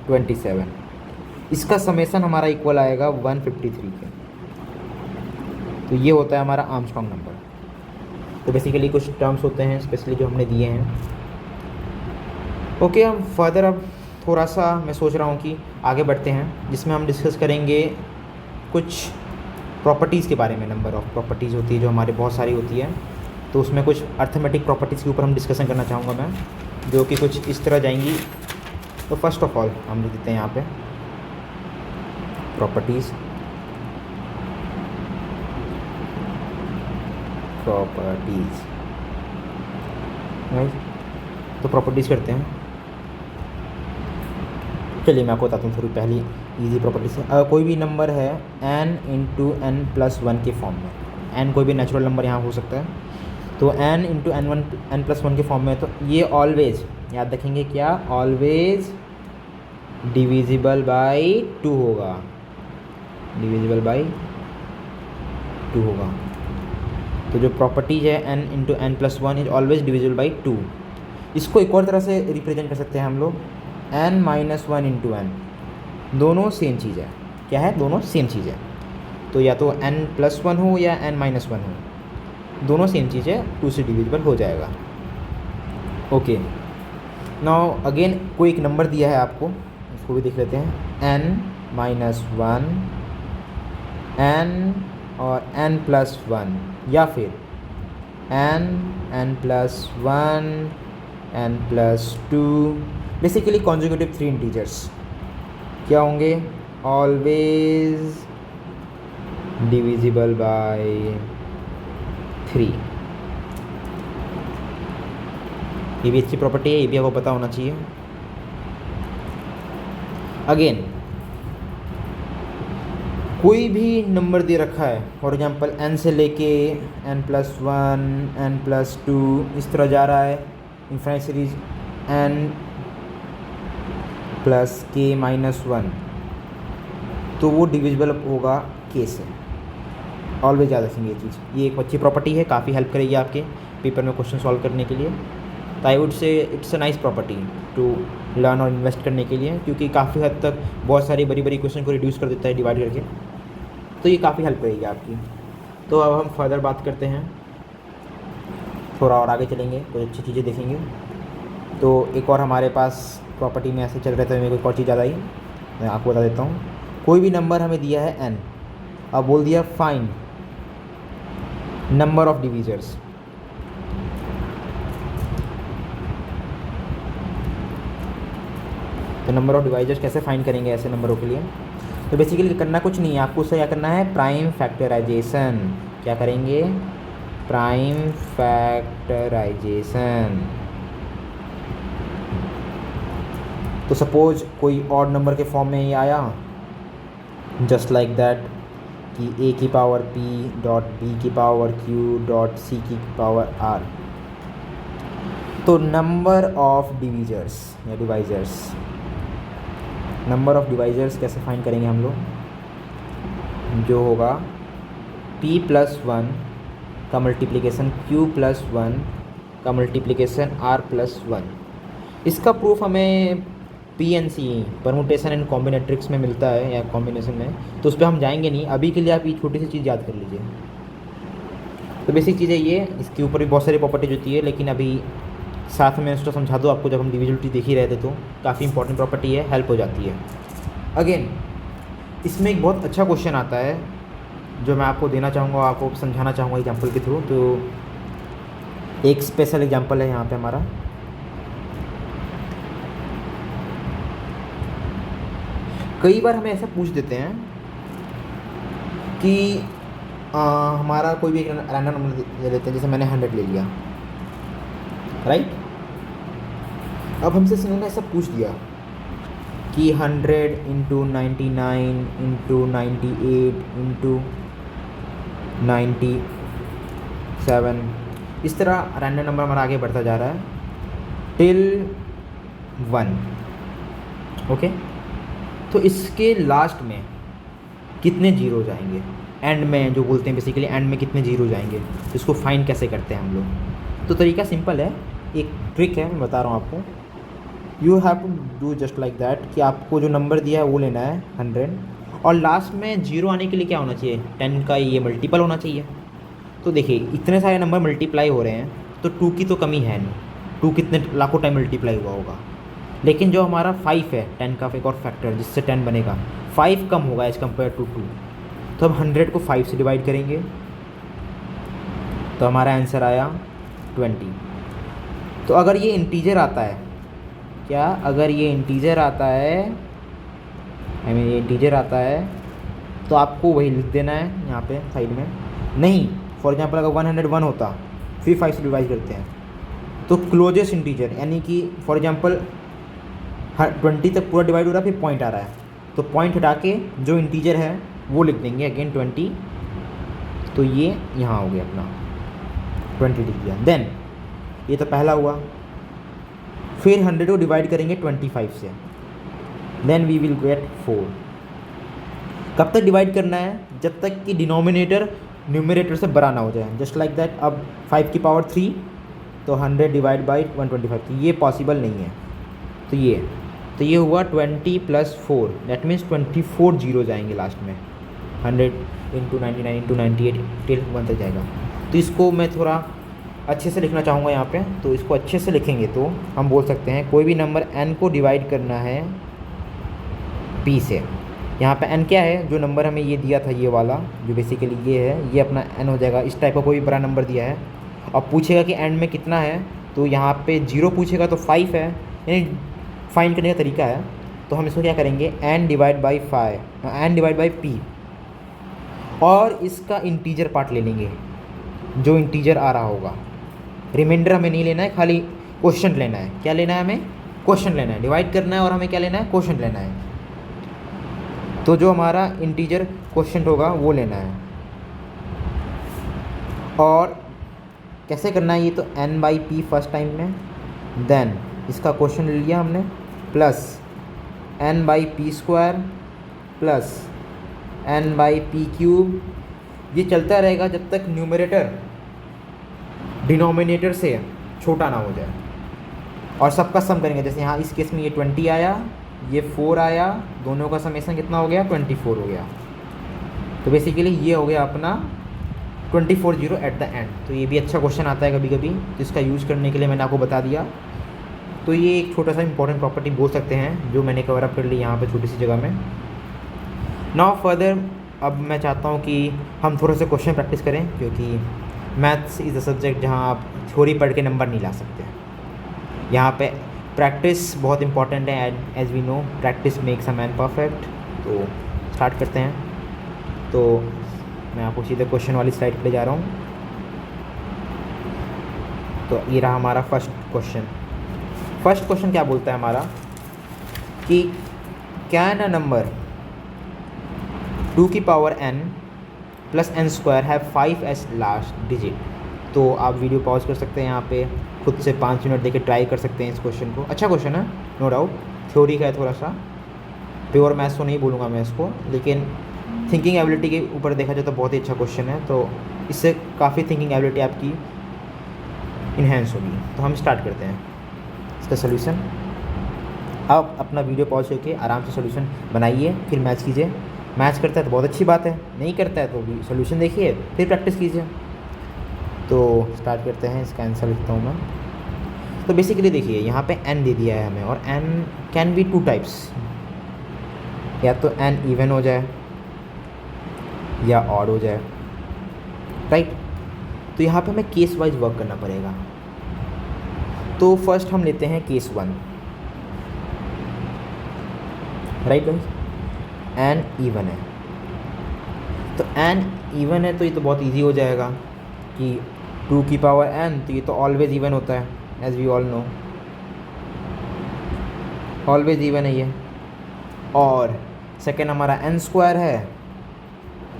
27, इसका समेसन हमारा इक्वल आएगा 153 के। तो ये होता है हमारा आर्मस्ट्रॉन्ग नंबर। तो बेसिकली कुछ टर्म्स होते हैं स्पेशली जो हमने दिए हैं। ओके, हम फर्दर अब थोड़ा सा मैं सोच रहा हूँ कि आगे बढ़ते हैं, जिसमें हम डिस्कस करेंगे कुछ प्रॉपर्टीज़ के बारे में। नंबर ऑफ़ प्रॉपर्टीज़ होती है जो हमारे बहुत सारी होती है, तो उसमें कुछ अर्थमेटिक प्रॉपर्टीज़ के ऊपर हम डिस्कशन करना चाहूँगा मैं, जो कि कुछ इस तरह जाएंगी। तो फर्स्ट ऑफ ऑल हम लिख देते हैं यहाँ पे प्रॉपर्टीज़। राइट, तो प्रॉपर्टीज़ करते हैं। चलिए मैं आपको बताता हूँ थोड़ी पहली इजी प्रॉपर्टी से। कोई भी नंबर है n × n+1 के फॉर्म में, n कोई भी नेचुरल नंबर यहाँ हो सकता है, तो n × n+1 के फॉर्म में, तो ये ऑलवेज याद रखेंगे क्या, ऑलवेज डिविजिबल बाई 2 होगा, डिविजिबल बाई 2 होगा। तो जो प्रॉपर्टीज है n × n+1 is always divisible by 2। इसको एक और तरह से रिप्रेजेंट कर सकते हैं हम लोग, n - 1 × n, दोनों सेम चीज़ है। क्या है, दोनों सेम चीज़ है, तो या तो n+1 हो या n - 1 हो, दोनों सेम चीज़ है, 2 से डिविजिबल हो जाएगा। ओके, नाउ अगेन कोई एक नंबर दिया है आपको, इसको भी देख लेते हैं, n - 1, n और n+1, या फिर n, n+1, n+2, basically conjugative 3 integers क्या होंगे, ऑलवेज डिविजिबल बाय 3। ये भी अच्छी प्रॉपर्टी है, ये भी आपको पता होना चाहिए। अगेन कोई भी नंबर दे रखा है, फॉर एग्जांपल n से लेके n+1, n+2 इस तरह जा रहा है, इनफाइनाइट सीरीज n + k-1, तो वो डिविजिबल होगा k से। ऑलवेज याद रखेंगे ये चीज़, ये एक अच्छी प्रॉपर्टी है, काफ़ी हेल्प करेगी आपके पेपर में क्वेश्चन सॉल्व करने के लिए। तो I would say it's a nice property to learn और इन्वेस्ट करने के लिए, क्योंकि काफ़ी हद तक बहुत सारी बड़ी बड़ी क्वेश्चन को रिड्यूस कर देता है डिवाइड करके, तो ये काफ़ी हेल्प करेगी आपकी। तो अब हम फर्दर बात करते हैं, थोड़ा और आगे चलेंगे, कुछ अच्छी चीज़ें देखेंगे। तो एक और हमारे पास प्रॉपर्टी में ऐसे चल रहे थे, मेरे को एक और चीज़ ज़्यादा आई, मैं आपको बता देता हूँ। कोई भी नंबर हमें दिया है n, अब बोल दिया फाइंड नंबर ऑफ़ डिविजर्स, तो नंबर ऑफ़ डिवाइजर्स कैसे फाइंड करेंगे ऐसे नंबरों के लिए। तो बेसिकली करना कुछ नहीं है, आपको उससे क्या करना है, प्राइम फैक्टराइजेशन। क्या करेंगे, प्राइम फैक्टराइजेशन। तो सपोज कोई ऑड नंबर के फॉर्म में ये आया, जस्ट लाइक दैट कि a⁻p.b⁻q.c⁻r, तो नंबर ऑफ डिविजर्स या डिवाइजर्स, नंबर ऑफ़ डिवाइजर्स कैसे फाइंड करेंगे हम लोग, जो होगा p+1 का मल्टीप्लिकेशन q+1 का मल्टीप्लिकेशन r+1। इसका प्रूफ हमें PNC परमुटेशन एंड कॉम्बिनेट्रिक्स में मिलता है, या कॉम्बिनेशन में, तो उस पर हम जाएंगे नहीं। अभी के लिए आप ये छोटी सी चीज़ याद कर लीजिए। तो बेसिक चीज़ है ये, इसके ऊपर भी बहुत सारी प्रॉपर्टीज होती है, लेकिन अभी साथ में उसको समझा दो आपको, जब हम डिविजिबिलिटी देख ही रहे थे, तो काफ़ी इंपॉर्टेंट प्रॉपर्टी है, हेल्प हो जाती है। अगेन इसमें एक बहुत अच्छा क्वेश्चन आता है जो मैं आपको देना चाहूँगा, आपको समझाना चाहूँगा एग्जांपल के थ्रू। तो एक स्पेशल एग्जांपल है यहाँ पे हमारा, कई बार हमें ऐसा पूछ देते हैं कि हमारा कोई भी एक रैंडम नंबर ले लेते हैं, जैसे मैंने 100 ले लिया, राइट। अब हमसे इन्होंने ऐसा पूछ दिया कि 100 इंटू 99 इंटू 98 इंटू 97, इस तरह रैंडम नंबर हमारा आगे बढ़ता जा रहा है टिल 1। ओके, तो इसके लास्ट में कितने जीरो जाएंगे, एंड में जो बोलते हैं बेसिकली एंड में कितने जीरो जाएंगे, तो इसको फाइंड कैसे करते हैं हम लोग। तो तरीका सिंपल है, एक ट्रिक है, मैं बता रहा हूँ आपको। You have to do just like that कि आपको जो नंबर दिया है वो लेना है 100, और लास्ट में जीरो आने के लिए क्या होना चाहिए, 10 का ये मल्टीपल होना चाहिए। तो देखिए इतने सारे नंबर मल्टीप्लाई हो रहे हैं तो 2 की तो कमी है नहीं, 2 कितने लाखों टाइम मल्टीप्लाई हुआ होगा। लेकिन जो हमारा 5 है, 10 का एक और फैक्टर जिससे 10 बनेगा, 5 कम होगा एज कम्पेयर टू 2। तो हम 100 को 5 से डिवाइड करेंगे तो हमारा आंसर आया 20। तो अगर ये इंटीजर आता है, क्या अगर ये इंटीजर आता है, ये इंटीजर आता है तो आपको वही लिख देना है यहाँ पे साइड में। नहीं, फॉर एग्जांपल अगर 101 होता फिर 5 से डिवाइड करते हैं तो क्लोजेस्ट इंटीजर, यानी कि फॉर एग्जांपल 20 तक पूरा डिवाइड हो रहा है, फिर पॉइंट आ रहा है तो पॉइंट हटा के जो इंटीजर है वो लिख देंगे अगेन 20। तो ये यहाँ हो गया अपना 20 लिख दिया। देन ये तो पहला हुआ, फिर 100 को डिवाइड करेंगे 25 से, देन वी विल गेट 4। कब तक डिवाइड करना है, जब तक कि डिनोमिनेटर न्यूमरेटर से बड़ा ना हो जाए, जस्ट लाइक दैट। अब 5 की पावर 3 तो 100 डिवाइड बाई 125, तो ये पॉसिबल नहीं है। तो ये हुआ 20 प्लस 4, दैट मीन्स 24 जीरो जाएंगे लास्ट में। 100 इंटू 99 इंटू 98 टिल 1 तक जाएगा। तो इसको मैं थोड़ा अच्छे से लिखना चाहूँगा यहाँ पे, तो इसको अच्छे से लिखेंगे तो हम बोल सकते हैं कोई भी नंबर n को डिवाइड करना है p से। यहाँ पे n क्या है, जो नंबर हमें ये दिया था ये वाला, जो बेसिकली ये है, ये अपना n हो जाएगा। इस टाइप का कोई बड़ा नंबर दिया है और पूछेगा कि एंड में कितना है, तो यहाँ पे 0 पूछेगा तो 5 है, यानी फाइंड करने का तरीका है। तो हम इसको क्या करेंगे, n divide by 5, n divide by p, और इसका इंटीजर पार्ट ले लेंगे जो इंटीजर आ रहा होगा। रिमाइंडर हमें नहीं लेना है, खाली क्वेश्चन लेना है। क्या लेना है हमें, क्वेश्चन लेना है, डिवाइड करना है और हमें क्या लेना है, क्वेश्चन लेना है। तो जो हमारा इंटीजर क्वेश्चन होगा वो लेना है। और कैसे करना है ये, तो n by P first time में, देन इसका क्वेश्चन ले लिया हमने, plus n by P square plus n by P cube. ये चलता रहेगा जब तक न्यूमरेटर डिनोमिनेटर से छोटा ना हो जाए। और सबका सम करेंगे, जैसे यहाँ इस केस में ये 20 आया, ये 4 आया, दोनों का समेशन कितना हो गया, 24 हो गया। तो बेसिकली ये हो गया अपना 24 जीरो एट द एंड। तो ये भी अच्छा क्वेश्चन आता है कभी कभी, तो इसका यूज़ करने के लिए मैंने आपको बता दिया। तो ये एक छोटा सा इंपॉर्टेंट प्रॉपर्टी बोल सकते हैं जो मैंने कवर अप कर ली यहाँ पे छोटी सी जगह में। नाउ फर्दर, अब मैं चाहता हूँ कि हम थोड़ा सा क्वेश्चन प्रैक्टिस करें, क्योंकि मैथ्स इज़ अ सब्जेक्ट जहाँ आप थ्योरी पढ़ के नंबर नहीं ला सकते। यहाँ पे प्रैक्टिस बहुत इंपॉर्टेंट है, as we know practice makes a man perfect. तो स्टार्ट करते हैं। तो मैं आपको सीधे क्वेश्चन वाली स्लाइड पे ले जा रहा हूँ। तो ये रहा हमारा फर्स्ट क्वेश्चन। फर्स्ट क्वेश्चन क्या बोलता है हमारा कि कैन अ नंबर 2 की power n plus n square have 5 as last digit. तो आप वीडियो पॉज कर सकते हैं, यहाँ पे खुद से 5 मिनट देके ट्राई कर सकते हैं इस क्वेश्चन को। अच्छा क्वेश्चन है, नो डाउट, थ्योरी का है थोड़ा सा, प्योर मैथ्स तो नहीं बोलूँगा मैं इसको, लेकिन थिंकिंग एबिलिटी के ऊपर देखा जाए तो बहुत ही अच्छा क्वेश्चन है। तो इससे काफ़ी थिंकिंग एबिलिटी आपकी इन्हेंस होगी। तो हम स्टार्ट करते हैं इसका सोल्यूशन। आप अपना वीडियो पॉज करके आराम से सोल्यूशन बनाइए, फिर मैच कीजिए। मैच करता है तो बहुत अच्छी बात है, नहीं करता है तो भी सोल्यूशन देखिए, फिर प्रैक्टिस कीजिए। तो स्टार्ट करते हैं, इसका आंसर लिखता हूँ मैं। तो बेसिकली देखिए यहाँ पे n दे दिया है हमें, और n कैन बी 2 टाइप्स, या तो n इवन हो जाए या ऑड हो जाए, राइट। तो यहाँ पे हमें केस वाइज वर्क करना पड़ेगा। तो फर्स्ट हम लेते हैं case 1, right guys, n even है। तो n इवन है तो ये तो बहुत इजी हो जाएगा कि 2 की पावर n, तो ये तो ऑलवेज इवन होता है, as we all know, always even है ये। और सेकेंड हमारा एन स्क्वायर है,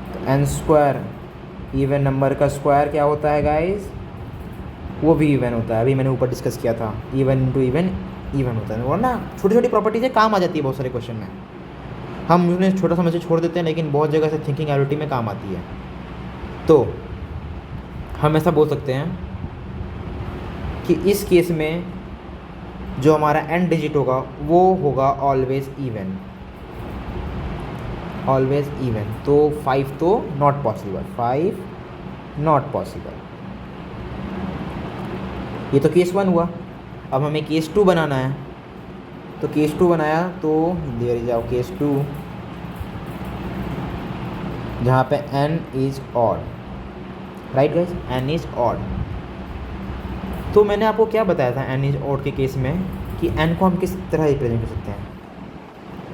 तो एन स्क्वायर इवन नंबर का स्क्वायर क्या होता है गाइस, वो भी इवन होता है। अभी मैंने ऊपर डिस्कस किया था, इवन इंटू इवन इवन होता है। और ना छोटी छोटी प्रॉपर्टीज़ काम आ जाती है बहुत सारे क्वेश्चन में, हम उन्हें छोटा समझ से छोड़ देते हैं, लेकिन बहुत जगह से थिंकिंग एबिलिटी में काम आती है। तो हम ऐसा बोल सकते हैं कि इस केस में जो हमारा एंड डिजिट होगा वो होगा ऑलवेज इवन, ऑलवेज इवन। तो 5 तो नॉट पॉसिबल, 5 नॉट पॉसिबल। ये तो केस 1 हुआ। अब हमें केस 2 बनाना है, तो केस 2 बनाया तो देयर जाओ केस 2 जहाँ पे n is odd, right guys, n is odd. तो मैंने आपको क्या बताया था n इज़ ऑड के केस में कि n को हम किस तरह रिप्रेजेंट कर सकते हैं,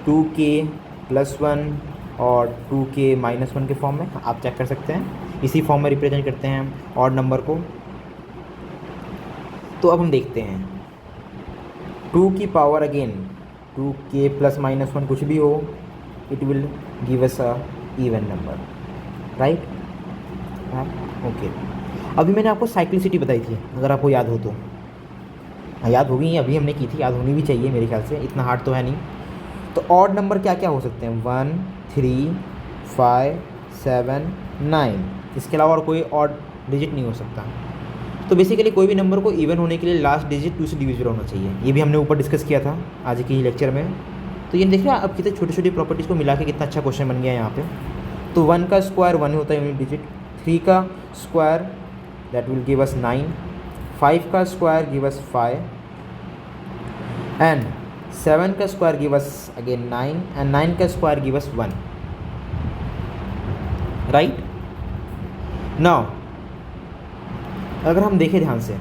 2k+1 और 2k-1 के फॉर्म में आप चेक कर सकते हैं, इसी फॉर्म में रिप्रेजेंट करते हैं हम ऑड नंबर को। तो अब हम देखते हैं 2 की पावर अगेन 2k+-1 कुछ भी हो, it will give us a even number, right. Okay, अभी मैंने आपको साइक्लिसिटी बताई थी, अगर आपको याद हो तो। हाँ, याद होगी, अभी हमने की थी, याद होनी भी चाहिए मेरे ख्याल से, इतना हार्ड तो है नहीं। तो ऑड नंबर क्या क्या हो सकते हैं, 1, 3, 5, 7, 9, इसके अलावा और कोई ऑड डिजिट नहीं हो सकता। तो बेसिकली कोई भी नंबर को इवन होने के लिए लास्ट डिजिट 2 से डिविजिबल होना चाहिए, ये भी हमने ऊपर डिस्कस किया था आज के ही लेक्चर में। तो ये देखिए अब कितने छोटी छोटी प्रॉपर्टीज़ को मिला के कितना अच्छा क्वेश्चन बन गया यहाँ पे। तो 1 का स्क्वायर 1 होता है यूनिट डिजिट, 3 का square that will give us 9, 5 का स्क्वायर गिव अस 5 एंड 7 का square give us again 9 and 9 का square give us 1, right. Now अगर हम देखें ध्यान से,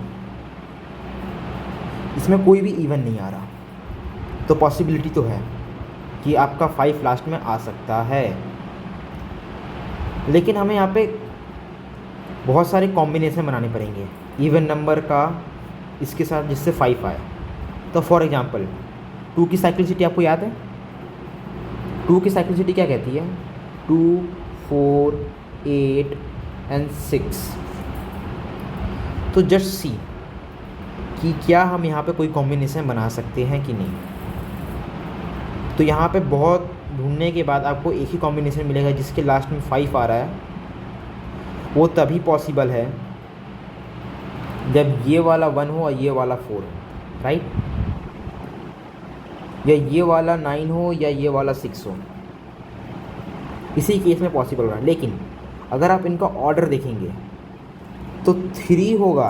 इसमें कोई भी इवन नहीं आ रहा, तो पॉसिबिलिटी तो है कि आपका 5 लास्ट में आ सकता है, लेकिन हमें यहाँ पे बहुत सारे कॉम्बिनेशन बनाने पड़ेंगे इवन नंबर का इसके साथ जिससे 5 आए। तो फॉर एग्जांपल 2 की साइक्लिसिटी आपको याद है, 2 की साइक्लिसिटी क्या कहती है, 2, 4, 8 एंड 6। तो जस्ट सी कि क्या हम यहाँ पे कोई कॉम्बिनेशन बना सकते हैं कि नहीं। तो यहाँ पे बहुत ढूंढने के बाद आपको एक ही कॉम्बिनेशन मिलेगा जिसके लास्ट में 5 आ रहा है, वो तभी पॉसिबल है जब ये वाला 1 हो और ये वाला 4 हो, राइट, या ये वाला 9 हो या ये वाला 6 हो, इसी केस में पॉसिबल होगा। लेकिन अगर आप इनका ऑर्डर देखेंगे तो 3 होगा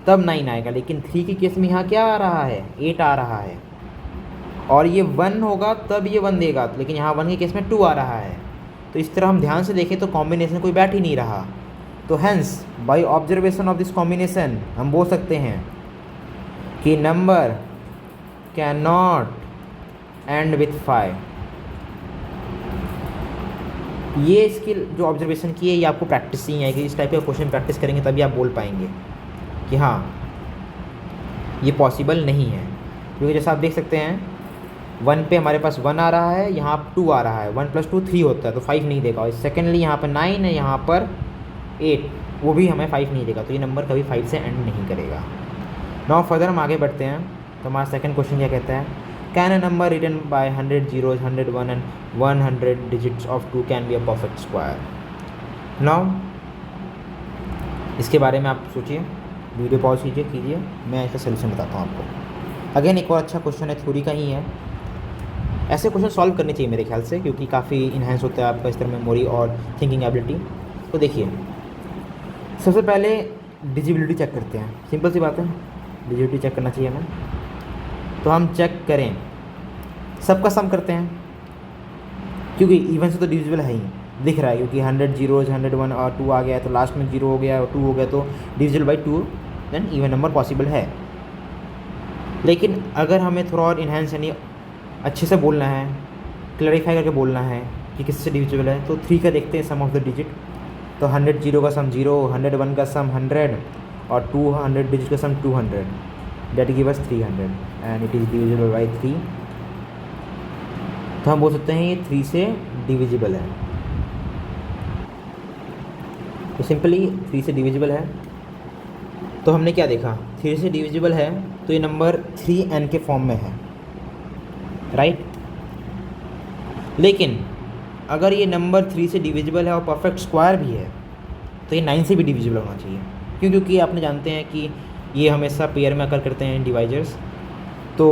तब 9 आएगा, लेकिन 3 के केस में यहाँ क्या आ रहा है, 8 आ रहा है, और ये 1 होगा तब ये 1 देगा, लेकिन यहाँ 1 के केस में 2 आ रहा है। तो इस तरह हम ध्यान से देखें तो कॉम्बिनेशन कोई बैठ ही नहीं रहा। तो hence by observation of this combination हम बोल सकते हैं कि number can not end with 5। ये इसकी जो ऑब्जर्वेशन की है ये आपको प्रैक्टिस ही आएगी, इस टाइप का क्वेश्चन प्रैक्टिस करेंगे तभी आप बोल पाएंगे कि हाँ ये पॉसिबल नहीं है। क्योंकि जैसा आप देख सकते हैं 1 पे हमारे पास 1 आ रहा है, यहाँ 2 आ रहा है, 1 + 2 3 होता है, तो 5 नहीं देगा। और सेकेंडली यहाँ पर 9 है, यहाँ पर 8, वो भी हमें 5 नहीं देगा, तो ये नंबर कभी 5 से एंड नहीं करेगा। नाउ फर्दर हम आगे बढ़ते हैं। तो हमारा सेकंड क्वेश्चन क्या कहता है, can a number written by 100 zeros, 101 and 100 digits of 2 can be a perfect square. Now इसके बारे में आप सोचिए, वीडियो पॉज कीजिए, मैं इसका सोल्यूशन बताता हूँ आपको। अगेन एक और अच्छा क्वेश्चन है, थ्योरी का ही है। ऐसे क्वेश्चन सॉल्व करने चाहिए मेरे ख्याल से, क्योंकि काफ़ी इन्हेंस होता है आपका इस तरह मेमोरी और थिंकिंग एबिलिटी। तो देखिए सबसे पहले डिजिबिलिटी चेक करते हैं, सिंपल सी बात है, डिजिबिलिटी चेक करना चाहिए हमें। तो हम चेक करें, सबका सम करते हैं, क्योंकि इवन से तो डिविजिबल है ही, दिख रहा है, क्योंकि 100 zeros, 101 और 2 आ गया है, तो लास्ट में 0 हो गया और 2 हो गया, तो divisible by 2 then even number possible है। लेकिन अगर हमें थोड़ा और इन्हेंस यानी अच्छे से बोलना है, क्लैरिफाई करके बोलना है कि किससे डिविजिबल है, तो 3 का देखते हैं सम ऑफ द डिजिट। तो 100 0 का सम 0, 101 का सम 100 और 200 डिजिट का सम 200, that give us 300 and it is divisible by 3। तो हम बोल सकते हैं ये 3 से डिविजिबल है। तो सिंपली 3 से डिविजिबल है। तो हमने क्या देखा, 3 से डिविजिबल है तो ये नंबर 3n के फॉर्म में है, राइट। लेकिन अगर ये नंबर 3 से डिविजिबल है और परफेक्ट स्क्वायर भी है तो ये 9 से भी डिविजिबल होना चाहिए। क्यों? क्योंकि आपने जानते हैं कि ये हमेशा पेयर में आकर करते हैं डिवाइजर्स। तो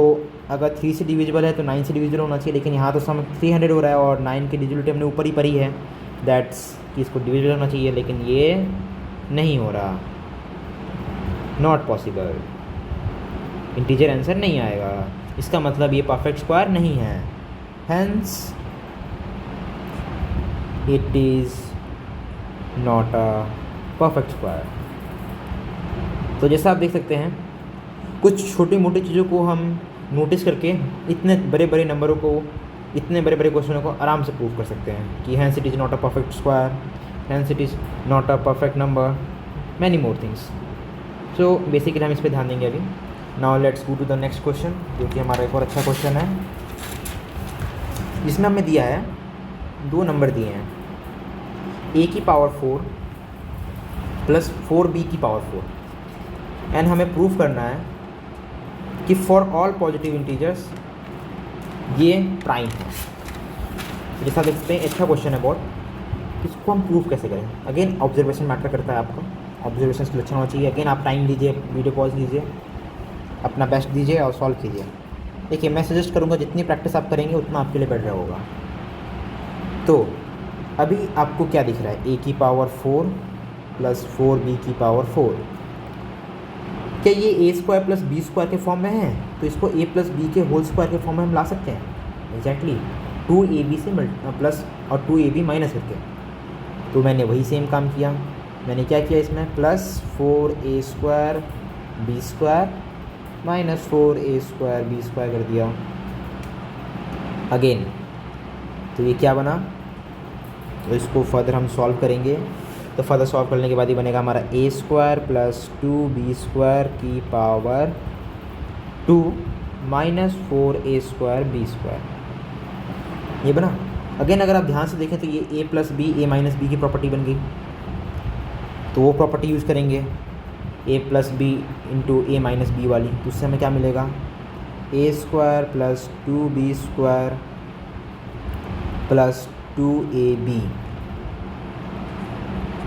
अगर 3 से डिविजिबल है तो 9 से डिविजिबल होना चाहिए। लेकिन यहाँ तो सम 300 हो रहा है और 9 की डिविजिबिलिटी हमने ऊपर ही पढ़ी है, दैट्स कि इसको डिविजिबल होना चाहिए, लेकिन ये नहीं हो रहा, नॉट पॉसिबल। इंटीजर आंसर नहीं आएगा, इसका मतलब ये परफेक्ट स्क्वायर नहीं है, hence it is not a perfect square. तो जैसा आप देख सकते हैं, कुछ छोटी मोटी चीज़ों को हम नोटिस करके इतने बड़े बड़े नंबरों को, इतने बड़े बड़े क्वेश्चनों को आराम से प्रूव कर सकते हैं कि hence it is not a perfect square, hence it is not a perfect number, many more things. So basically हम इस पर ध्यान देंगे अभी। Now let's go to the next question, जो कि हमारा एक और अच्छा क्वेश्चन है, जिसमें हमें दिया है 2 नंबर दिए हैं, a की पावर 4 प्लस 4b की पावर 4, एंड हमें प्रूव करना है कि फॉर ऑल पॉजिटिव इंटीजर्स ये प्राइम है। तो जैसा देखते हैं, अच्छा क्वेश्चन है बहुत। इसको हम प्रूव कैसे करें? अगेन ऑब्जर्वेशन मैटर करता है, आपका ऑब्जर्वेशन स्किल अच्छा होना चाहिए। अगेन आप टाइम लीजिए, वीडियो पॉज लीजिए, अपना बेस्ट दीजिए और सॉल्व कीजिए। देखिए, मैं सजेस्ट करूँगा जितनी प्रैक्टिस आप करेंगे उतना आपके लिए बेटर होगा। तो अभी आपको क्या दिख रहा है, a की पावर 4 प्लस 4b की पावर 4। क्या ये a square plus b square के फॉर्म में है? तो इसको a प्लस b के होल स्क्वायर के फॉर्म में हम ला सकते हैं। एग्जैक्टली 2ab से प्लस और 2ab माइनस करके। तो मैंने वही सेम काम किया। मैंने क्या किया इसमें, plus 4a square b square minus 4a square b square कर दिया अगेन। तो ये क्या बना, तो इसको फर्दर हम सॉल्व करेंगे। तो फर्दर सॉल्व करने के बाद ये बनेगा हमारा a square plus 2b square की power 2 minus 4a square b square, ये बना। अगेन अगर आप ध्यान से देखें तो ये a plus b, a minus b की प्रॉपर्टी बन गई। तो वो प्रॉपर्टी यूज़ करेंगे, a plus b into a minus b वाली। तो उससे हमें क्या मिलेगा, a square plus 2b square plus 2ab,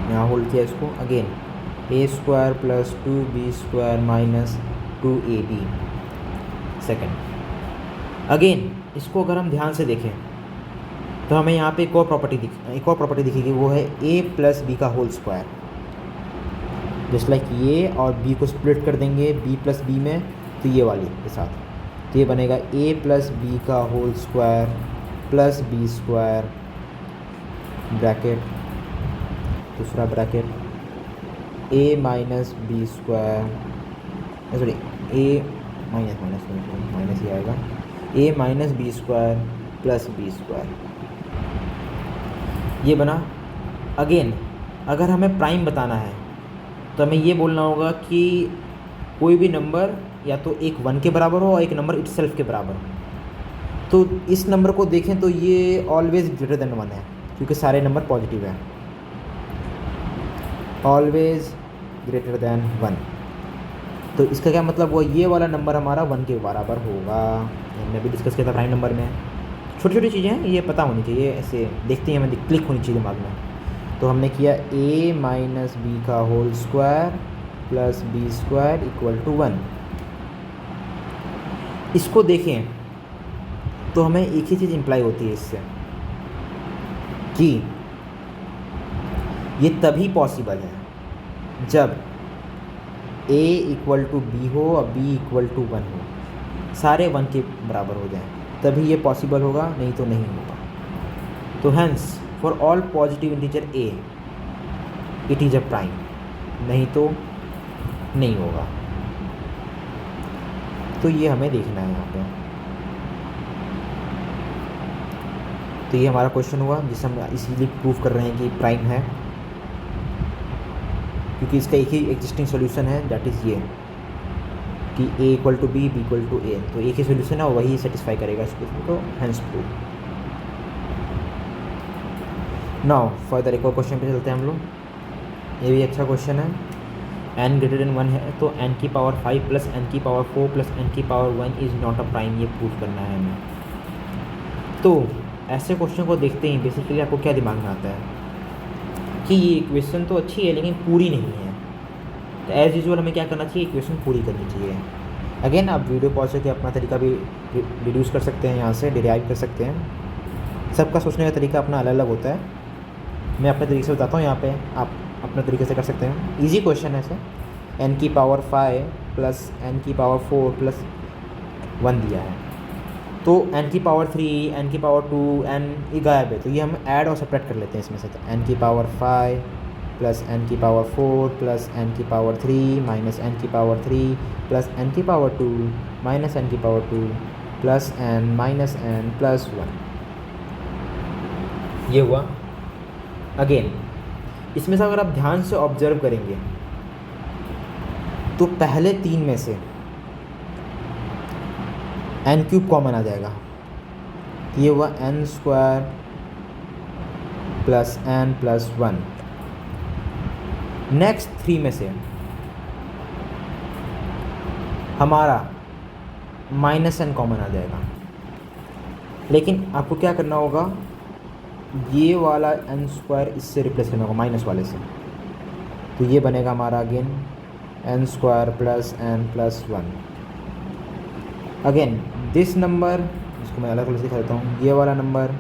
यहाँ होल्ड किया इसको। Again a square plus 2b square minus 2ab second. Again इसको अगर हम ध्यान से देखें तो हमें यहाँ पे एक और प्रॉपर्टी दिखेगी, वो है a प्लस बी का होल स्क्वायर। जस्ट लाइक ये और b को स्प्लिट कर देंगे b प्लस बी में, तो ये वाली के साथ, तो ये बनेगा a प्लस बी का whole square plus B square bracket, दूसरा bracket a minus B square, sorry a minus ही आएगा, a minus B square plus B square, ये बना। अगेन अगर हमें प्राइम बताना है तो हमें ये बोलना होगा कि कोई भी नंबर या तो एक 1 के बराबर हो और एक नंबर इटसेल्फ के बराबर हो। तो इस नंबर को देखें तो ये ऑलवेज ग्रेटर देन 1 है, क्योंकि सारे नंबर पॉजिटिव हैं, ऑलवेज ग्रेटर देन 1। तो इसका क्या मतलब, वो ये वाला नंबर हमारा 1 के बराबर होगा। हमने भी डिस्कस किया था प्राइम नंबर में। छोटी छोटी चीज़ें हैं, ये पता होनी चाहिए, ऐसे देखते हैं हमें क्लिक होनी चाहिए दिमाग में। तो हमने किया a माइनस बी का whole square plus B square equal to 1। इसको देखें तो हमें एक ही चीज़ इम्प्लाई होती है इससे, कि ये तभी पॉसिबल है जब a इक्वल टू बी हो और b इक्वल टू 1 हो, सारे 1 के बराबर हो जाएं, तभी ये पॉसिबल होगा, नहीं तो नहीं होगा। तो hence for all positive integer a it is a prime, नहीं तो नहीं होगा। तो ये हमें देखना है यहाँ पे। तो ये हमारा क्वेश्चन हुआ जिसे हम इसीलिए प्रूव कर रहे हैं कि प्राइम है, क्योंकि इसका एक ही एग्जिस्टिंग सॉल्यूशन है, दैट इज़ ये कि a equal to b, b equal to a। तो एक ही सॉल्यूशन है और वही सेटिस्फाई करेगा इसको, तो हेंस प्रूव। नाउ फर्दर एक और क्वेश्चन पे चलते हैं हम लोग। ये भी अच्छा क्वेश्चन है। n ग्रेटर देन 1 है तो n की पावर 5 प्लस n की पावर 4 प्लस n की power 1 is not a prime, ये प्रूव करना है हमें। तो ऐसे क्वेश्चन को देखते ही बेसिकली आपको क्या दिमाग में आता है कि ये इक्वेशन तो अच्छी है लेकिन पूरी नहीं है। तो एज़ यूजुअल हमें क्या करना चाहिए, इक्वेशन पूरी करनी चाहिए। अगेन आप वीडियो पॉज करके अपना तरीका भी डिड्यूस कर सकते हैं, यहाँ से डिराइव कर सकते हैं। सबका सोचने का तरीका अपना अलग अलग होता है। मैं अपने तरीके से बताता हूँ, यहाँ पे आप अपने तरीके से कर सकते हैं। इजी क्वेश्चन है ऐसे। n की पावर 5 प्लस n की पावर 4 प्लस 1 दिया है, तो n की पावर 3, n की पावर 2, n ये गायब है, तो ये हम ऐड और सब्ट्रैक्ट कर लेते हैं इसमें से। तो n की पावर 5 प्लस n की पावर 4 प्लस n की पावर 3 माइनस n की पावर 3 प्लस n की पावर 2 माइनस n की power 2 plus n minus n plus 1, ये हुआ। अगेन इसमें से अगर आप ध्यान से ऑब्जर्व करेंगे तो पहले 3 में से n क्यूब कॉमन आ जाएगा, ये हुआ n square plus n plus 1। Next 3 में से हमारा माइनस n कॉमन आ जाएगा, लेकिन आपको क्या करना होगा, ये वाला n स्क्वायर इससे रिप्लेस करना होगा माइनस वाले से, तो ये बनेगा हमारा again n square plus n plus 1। Again this number, इसको मैं अलग अलग से दिखा देता हूँ, ये वाला नंबर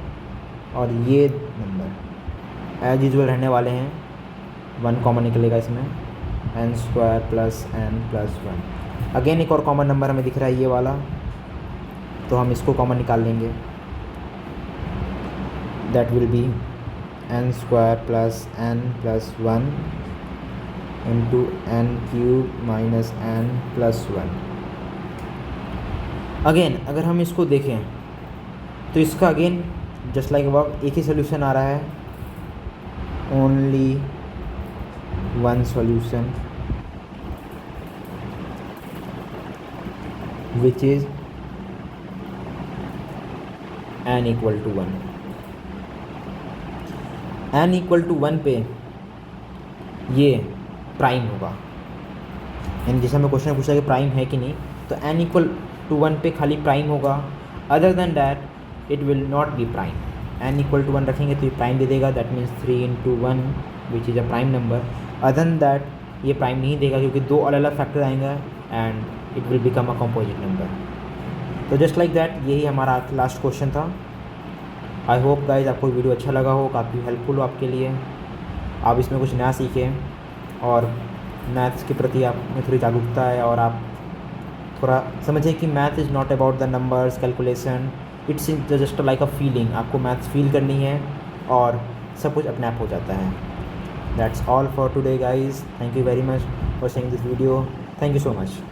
और ये नंबर एज यूजुअल रहने वाले हैं, 1 कॉमन निकलेगा इसमें, n square plus n plus 1। Again एक और कॉमन नंबर हमें दिख रहा है ये वाला, तो हम इसको कॉमन निकाल लेंगे, that will be n square plus n plus 1 into n cube minus n plus 1। Again अगर हम इसको देखें तो इसका अगेन जस्ट लाइक वर्क एक ही सोल्यूशन आ रहा है, only one solution which is n equal to 1। n equal to 1 पे ये प्राइम होगा, यानी जैसे हमें क्वेश्चन पूछा कि प्राइम है कि नहीं, तो n इक्वल टू 1 पे खाली प्राइम होगा, other than that it will not be prime. n equal to 1 रखेंगे तो ये प्राइम दे देगा, that means 3 into 1 which is a prime number. Other than that ये प्राइम नहीं देगा क्योंकि 2 अलग अलग फैक्टर आएंगे and it will become a composite number. तो जस्ट लाइक दैट यही हमारा लास्ट क्वेश्चन था। आई होप गाइज आपको वीडियो अच्छा लगा हो, काफ़ी हेल्पफुल हो आपके लिए, आप इसमें कुछ नया सीखें और मैथ्स के प्रति आप में थोड़ी जागरूकता है और आप थोड़ा समझें कि math is not about the numbers calculation, it's just like a feeling. आपको मैथ्स फील करनी है और सब कुछ अपने आप हो जाता है। That's all for today guys, thank you very much for seeing this video, thank you so much.